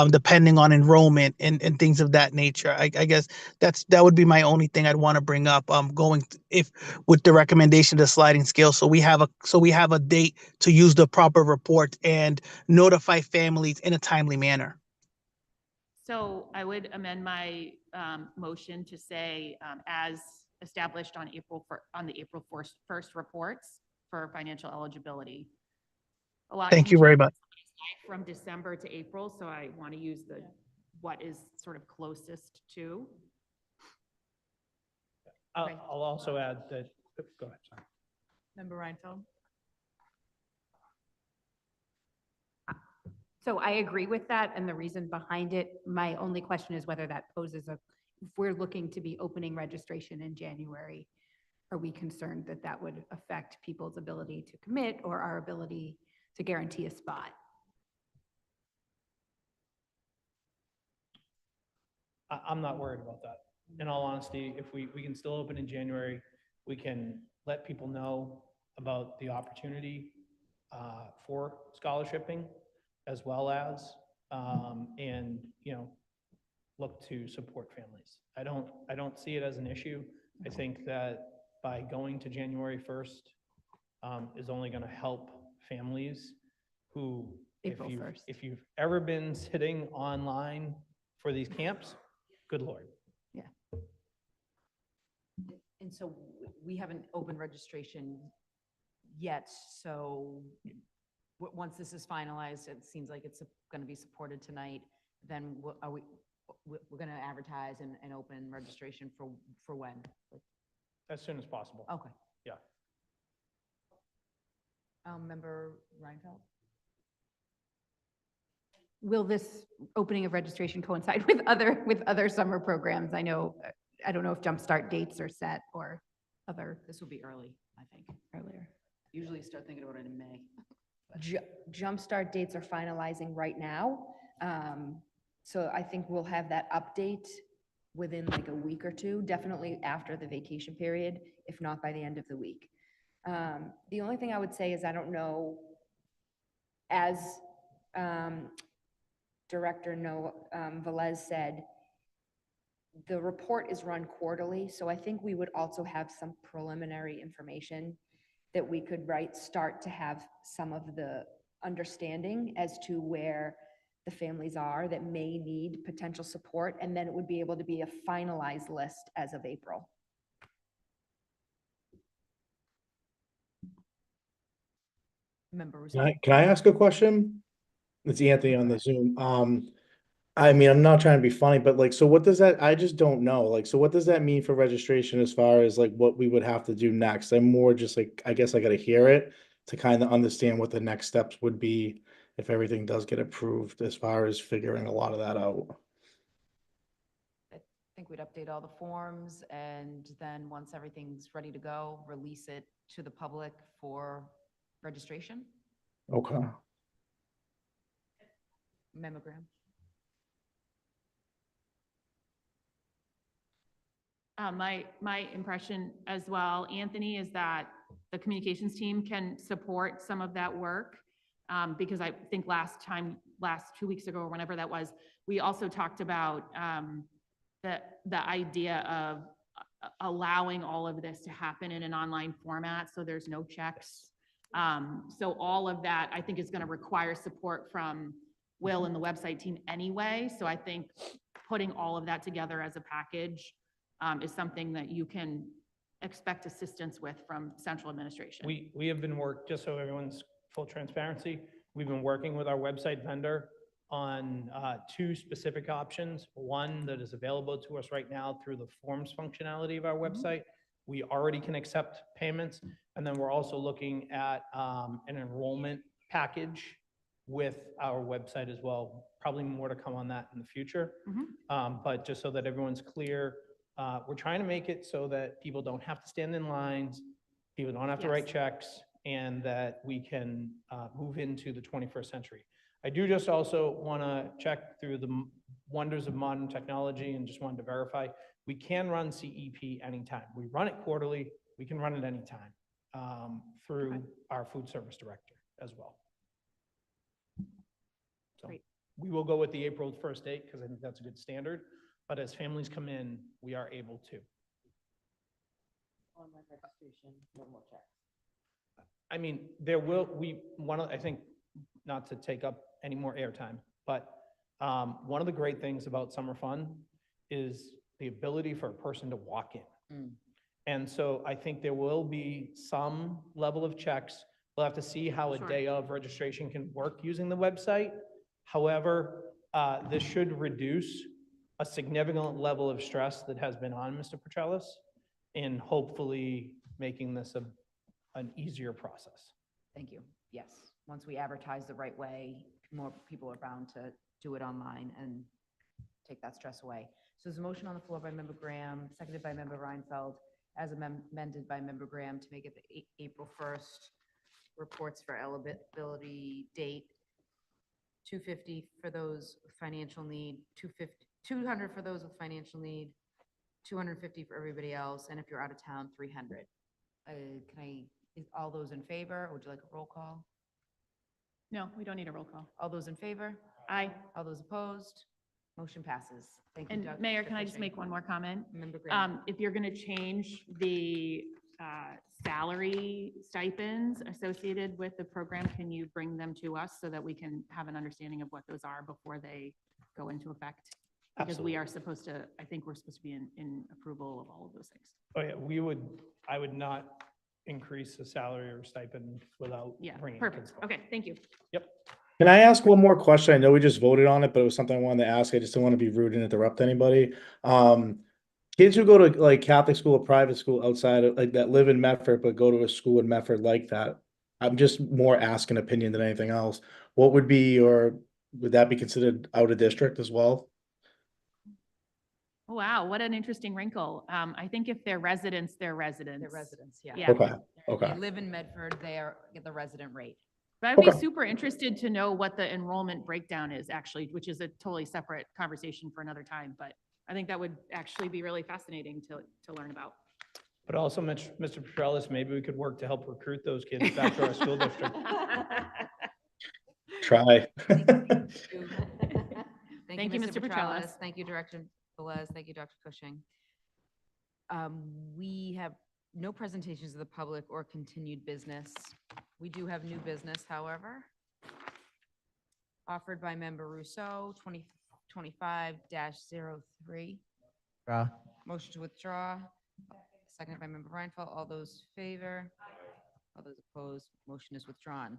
depending on enrollment and things of that nature. I guess that would be my only thing I'd want to bring up. If with the recommendation to sliding scale, so we have a date to use the proper report and notify families in a timely manner. So I would amend my motion to say, as established on the April 1st reports for financial eligibility. A lot Thank can you very change much. from December to April, so I want to use what is sort of closest to. Okay. I'll also add that, go ahead, sorry. Member Reinfeld? So I agree with that, and the reason behind it, my only question is whether that poses if we're looking to be opening registration in January, are we concerned that that would affect people's ability to commit or our ability to guarantee a spot? I'm not worried about that. In all honesty, if we can still open in January, we can let people know about the opportunity for scholarshiping, as well as, and, look to support families. I don't see it as an issue. I think that by going to January 1st is only going to help families who, April 1st. if you've ever been sitting online for these camps, good Lord. And so we haven't opened registration yet, so once this is finalized, it seems like it's going to be supported tonight, then we're going to advertise and open registration for when? As soon as possible. Okay. Yeah. Member Reinfeld? Will this opening of registration coincide with other summer programs? I don't know if jumpstart dates are set or other This will be early, I think. earlier. Usually start thinking about it in May. Jumpstart dates are finalizing right now. So I think we'll have that update within like a week or two, definitely after the vacation period, if not by the end of the week. The only thing I would say is I don't know, as Director Velez said, the report is run quarterly, so I think we would also have some preliminary information that we could start to have some of the understanding as to where the families are that may need potential support, and then it would be able to be a finalized list as of April. Member Can Rousseau? I ask a question? It's Anthony on the Zoom. I mean, I'm not trying to be funny, but like, so what does that, I just don't know. Like, so what does that mean for registration as far as like what we would have to do next? I'm more just like, I guess I gotta hear it to kind of understand what the next steps would be if everything does get approved as far as figuring a lot of that out. I think we'd update all the forms, and then once everything's ready to go, release it to the public for registration. Okay. Mammogram. My impression as well, Anthony, is that the communications team can support some of that work. Because I think last 2 weeks ago, or whenever that was, we also talked about the idea of allowing all of this to happen in an online format, so there's no checks. So all of that, I think, is going to require support from Will and the website team anyway. So I think putting all of that together as a package is something that you can expect assistance with from central administration. We have been just so everyone's full transparency, we've been working with our website vendor on 2 specific options. One that is available to us right now through the forms functionality of our website, we already can accept payments. And then we're also looking at an enrollment package with our website as well. Probably more to come on that in the future. But just so that everyone's clear, we're trying to make it so that people don't have to stand in lines, people don't have to write Yes. checks, and that we can move into the 21st century. I do just also want to check through the wonders of modern technology and just wanted to verify, we can run CEP anytime. We run it quarterly, we can run it anytime through our food service director as well. So Great. we will go with the April 1st date because I think that's a good standard, but as families come in, we are able to. Online registration, no more checks. I mean, there will, I think, not to take up any more airtime, but one of the great things about Summer Fun is the ability for a person to walk in. And so I think there will be some level of checks. We'll have to see how a Sure. day of registration can work using the website. However, this should reduce a significant level of stress that has been on Mr. Petrellis in hopefully making this an easier process. Thank you. Yes, once we advertise the right way, more people are bound to do it online and take that stress away. So there's a motion on the floor by Member Graham, seconded by Member Reinfeld, as amended by Member Graham to make it the April 1st reports for eligibility date. 250 for those with financial need, 200 for those with financial need, 250 for everybody else, and if you're out of town, 300. Is all those in favor, or would you like a roll call? No, we don't need a roll call. All those in favor? Aye. All those opposed? Motion passes. Thank you, And Dr. Mayor, can I just Cushing. make one more comment? Member Graham. If you're going to change the salary stipends associated with the program, can you bring them to us so that we can have an understanding of what those are before they go into effect? Because we are supposed to, I think we're supposed to be in approval of all of those things. Oh yeah, I would not increase the salary or stipend without Yeah, bringing. perfect. Okay, thank you. Yep. Can I ask one more question? I know we just voted on it, but it was something I wanted to ask. I just don't want to be rude and interrupt anybody. Kids who go to like Catholic school or private school outside of like that live in Medford, but go to a school in Medford like that. I'm just more asking opinion than anything else. What would be, or would that be considered out of district as well? Wow, what an interesting wrinkle. I think if they're residents, they're residents. They're residents, yeah. Yeah. Okay, They okay. live in Medford, they are get the resident rate. But I'd be Okay. super interested to know what the enrollment breakdown is actually, which is a totally separate conversation for another time, but I think that would actually be really fascinating to learn about. But also, Mr. Petrellis, maybe we could work to help recruit those kids back to our school district. Try. Thank Thank you, Mr. Petrellis. Thank you, Director Velez. Thank you, Dr. Cushing. We have no presentations of the public or continued business. We do have new business, however. Offered by Member Rousseau, 2025-03. Draw. Motion to withdraw. Seconded by Member Reinfeldt. All those favor? All those opposed? Motion is withdrawn.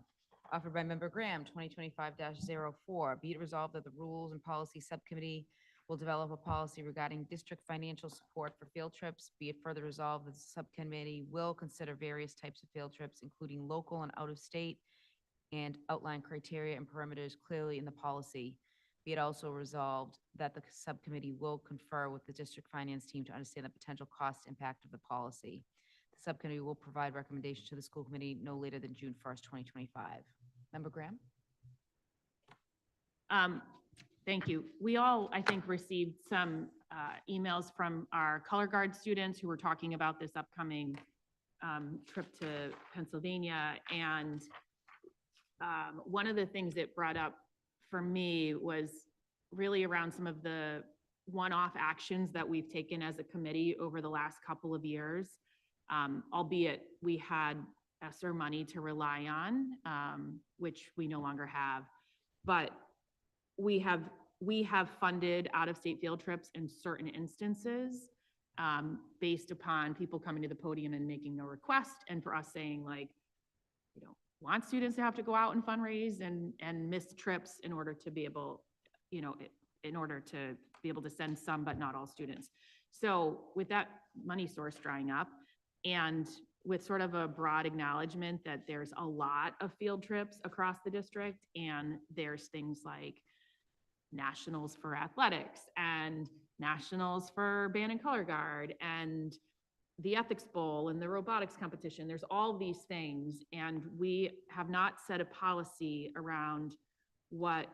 Offered by Member Graham, 2025-04. Be it resolved that the Rules and Policy Subcommittee will develop a policy regarding district financial support for field trips. Be it further resolved that the subcommittee will consider various types of field trips, including local and out-of-state, and outline criteria and parameters clearly in the policy. Be it also resolved that the subcommittee will confer with the district finance team to understand the potential cost impact of the policy. The subcommittee will provide recommendations to the school committee no later than June 1st, 2025. Member Graham? Thank you. We all, I think, received some emails from our color guard students who were talking about this upcoming trip to Pennsylvania. And one of the things it brought up for me was really around some of the one-off actions that we've taken as a committee over the last couple of years, albeit we had ESSER money to rely on, which we no longer have. But we have funded out-of-state field trips in certain instances based upon people coming to the podium and making a request, and for us saying like, you know, want students to have to go out and fundraise and miss trips in order to be able, you know, in order to be able to send some but not all students. So with that money source drying up, And with sort of a broad acknowledgement that there's a lot of field trips across the district, and there's things like nationals for athletics and nationals for band and color guard and the ethics bowl and the robotics competition. There's all these things, and we have not set a policy around what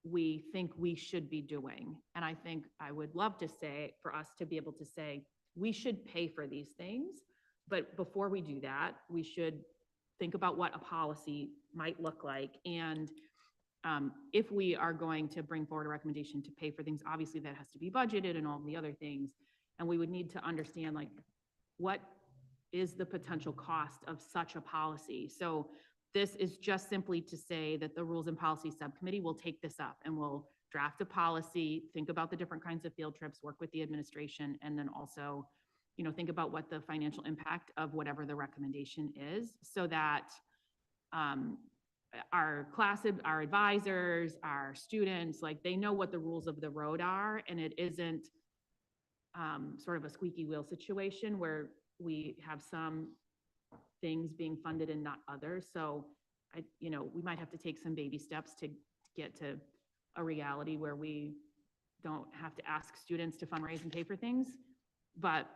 we think we should be doing. And I think I would love to say, for us to be able to say, we should pay for these things. But before we do that, we should think about what a policy might look like. And if we are going to bring forward a recommendation to pay for things, obviously that has to be budgeted and all the other things. And we would need to understand, like, what is the potential cost of such a policy? So this is just simply to say that the Rules and Policy Subcommittee will take this up and will draft a policy, think about the different kinds of field trips, work with the administration, and then also, think about what the financial impact of whatever the recommendation is, so that our our advisors, our students, like, they know what the rules of the road are, and it isn't sort of a squeaky wheel situation where we have some things being funded and not others. So we might have to take some baby steps to get to a reality where we don't have to ask students to fundraise and pay for things. But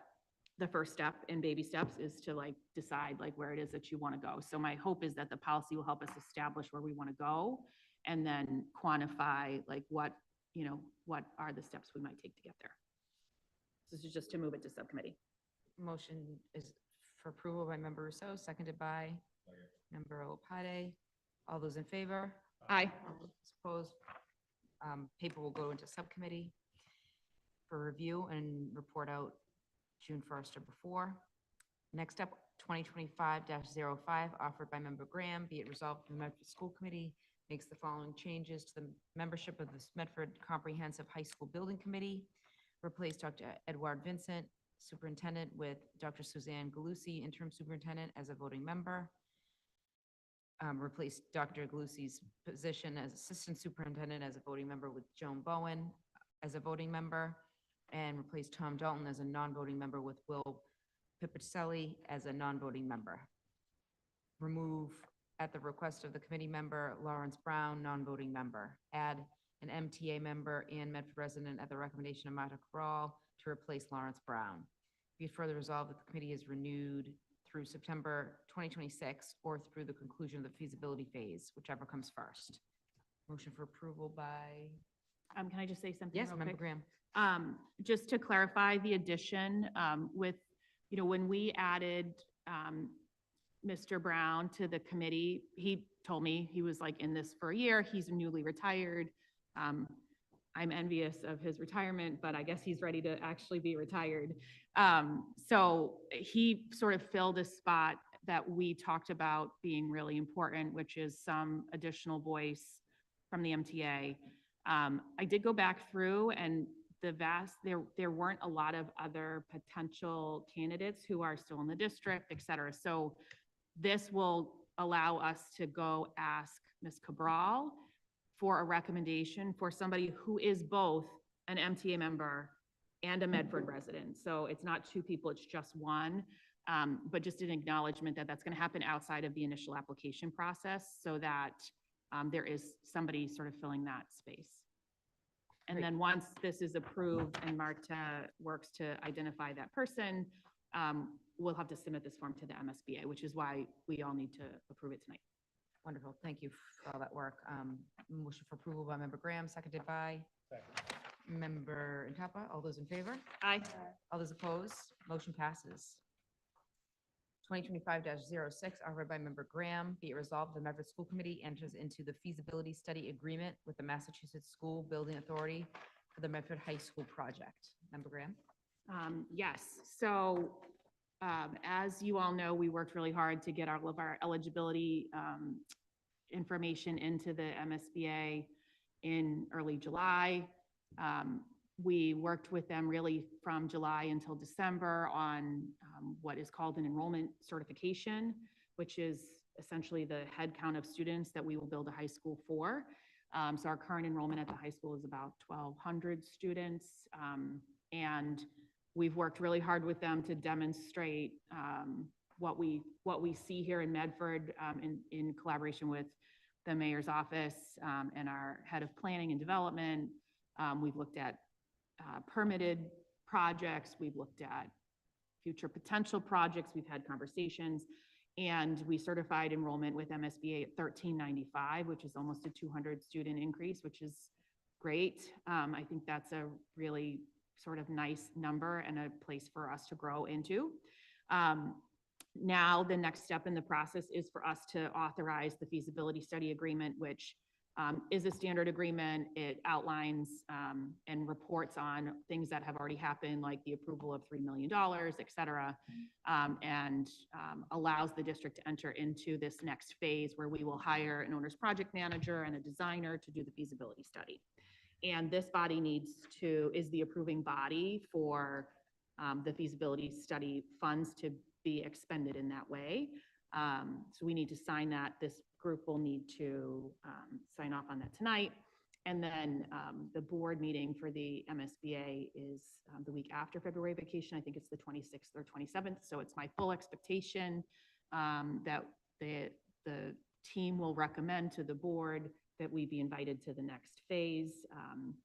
the first step in baby steps is to decide where it is that you want to go. So my hope is that the policy will help us establish where we want to go, and then quantify what are the steps we might take to get there. This is just to move it to subcommittee. Motion is for approval by Member Rousseau, seconded by Member Opade. All those in favor? Aye. All those opposed? Paper will go into subcommittee for review and report out June 1st or before. Next up, 2025-05, offered by Member Graham. Be it resolved, the Medford School Committee makes the following changes to the membership of the Medford Comprehensive High School Building Committee. Replace Dr. Edward Vincent, Superintendent, with Dr. Suzanne Galusi, Interim Superintendent, as a voting member. Replace Dr. Galusi's position as Assistant Superintendent as a voting member with Joan Bowen as a voting member, and replace Tom Dalton as a non-voting member with Will Pipicelli as a non-voting member. Remove, at the request of the committee member, Lawrence Brown, non-voting member. Add an MTA member and Medford resident at the recommendation of Marta Cabral to replace Lawrence Brown. Be it further resolved that the committee is renewed through September 2026 or through the conclusion of the feasibility phase, whichever comes first. Motion for approval by, Can I just say something? yes, real Member quick? Graham. Just to clarify the addition, with, when we added Mr. Brown to the committee, he told me he was in this for a year. He's newly retired. I'm envious of his retirement, but I guess he's ready to actually be retired. So he sort of filled a spot that we talked about being really important, which is some additional voice from the MTA. I did go back through, and there weren't a lot of other potential candidates who are still in the district, et cetera. So this will allow us to go ask Ms. Cabral for a recommendation for somebody who is both an MTA member and a Medford resident. So it's not two people, it's just one. But just an acknowledgement that that's going to happen outside of the initial application process, so that there is somebody sort of filling that space. And then once this is approved and Marta works to identify that person, we'll have to submit this form to the MSBA, which is why we all need to approve it tonight. Wonderful. Thank you for all that work. Motion for approval by Member Graham, seconded by Member Intapa. All those in favor? Aye. All those opposed? Motion passes. 2025-06, offered by Member Graham. Be it resolved, the Medford School Committee enters into the feasibility study agreement with the Massachusetts School Building Authority for the Medford High School project. Member Graham? Yes. So as you all know, we worked really hard to get all of our eligibility information into the MSBA in early July. We worked with them really from July until December on what is called an enrollment certification, which is essentially the head count of students that we will build a high school for. So our current enrollment at the high school is about 1,200 students. And We've worked really hard with them to demonstrate what we see here in Medford in collaboration with the mayor's office and our head of planning and development. We've looked at permitted projects. We've looked at future potential projects. We've had conversations. And we certified enrollment with MSBA at 1395, which is almost a 200 student increase, which is great. I think that's a really sort of nice number and a place for us to grow into. Now, the next step in the process is for us to authorize the feasibility study agreement, which is a standard agreement. It outlines and reports on things that have already happened, like the approval of $3 million, et cetera, and allows the district to enter into this next phase where we will hire an owner's project manager and a designer to do the feasibility study. And this body is the approving body for the feasibility study funds to be expended in that way. So we need to sign that. This group will need to sign off on that tonight. And then the board meeting for the MSBA is the week after February vacation. I think it's the 26th or 27th. So it's my full expectation that the team will recommend to the board that we be invited to the next phase,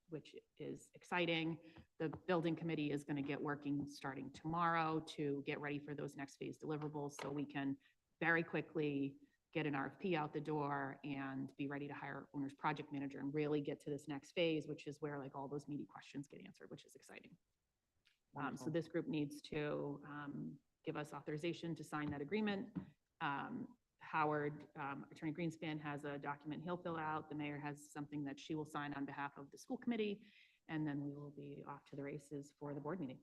which is exciting. The building committee is going to get working starting tomorrow to get ready for those next phase deliverables so we can very quickly get an RFP out the door and be ready to hire owner's project manager and really get to this next phase, which is where like all those meaty questions get answered, which is exciting. So this group needs to give us authorization to sign that agreement. Howard, Attorney Greenspan has a document he'll fill out. The mayor has something that she will sign on behalf of the school committee. And then we will be off to the races for the board meeting.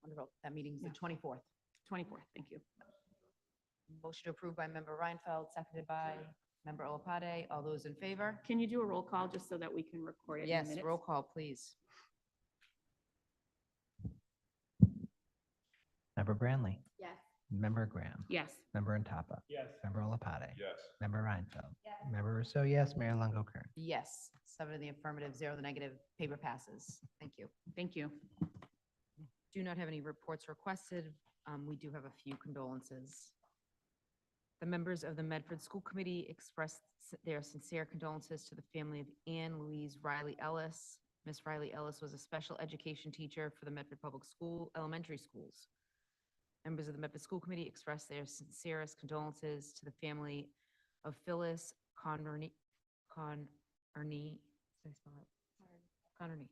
Wonderful. That meeting's the Yeah. 24th. 24th, thank you. Motion approved by Member Reinfeld, seconded by Member Olapade. All those in favor? Can you do a roll call just so that we can record it in Yes, minutes? roll call, please. Member Branley, Yes. Member Graham, Yes. Member Antapa, Yes. Member Olapade. Yes. Member Reinfeld. Member Rousseau, yes. Mayor Longo Kern. Yes, 7 in the affirmative, 0 in the negative. Paper passes. Thank you. Thank you. Do not have any reports requested. We do have a few condolences. The members of the Medford School Committee expressed their sincere condolences to the family of Anne Louise Riley Ellis. Miss Riley Ellis was a special education teacher for the Medford Public Elementary Schools. Members of the Medford School Committee expressed their sincerest condolences to the family of Phyllis Connerny. Did I spell it? Connerny.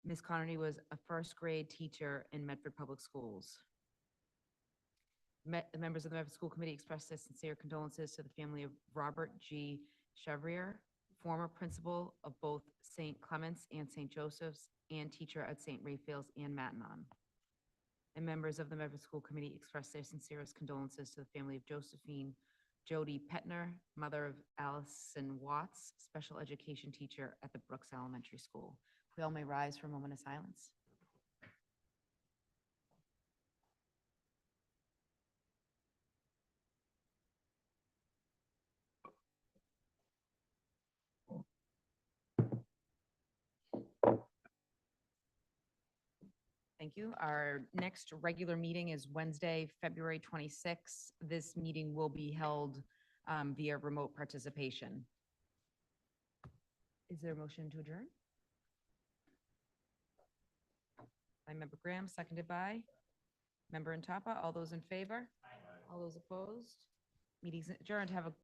Ms. Connerny was a first grade teacher in Medford Public Schools. The members of the Medford School Committee expressed their sincere condolences to the family of Robert G. Chevrier, former principal of both St. Clements and St. Joseph's and teacher at St. Raphael's and Matanon. And members of the Medford School Committee expressed their sincerest condolences to the family of Josephine Jody Petner, mother of Allison Watts, special education teacher at the Brooks Elementary School. We all may rise for a moment of silence. Thank you. Our next regular meeting is Wednesday, February 26th. This meeting will be held via remote participation. Is there a motion to adjourn? By Member Graham, seconded by Member Antapa. All those in favor? All those opposed? Meeting's adjourned. Have a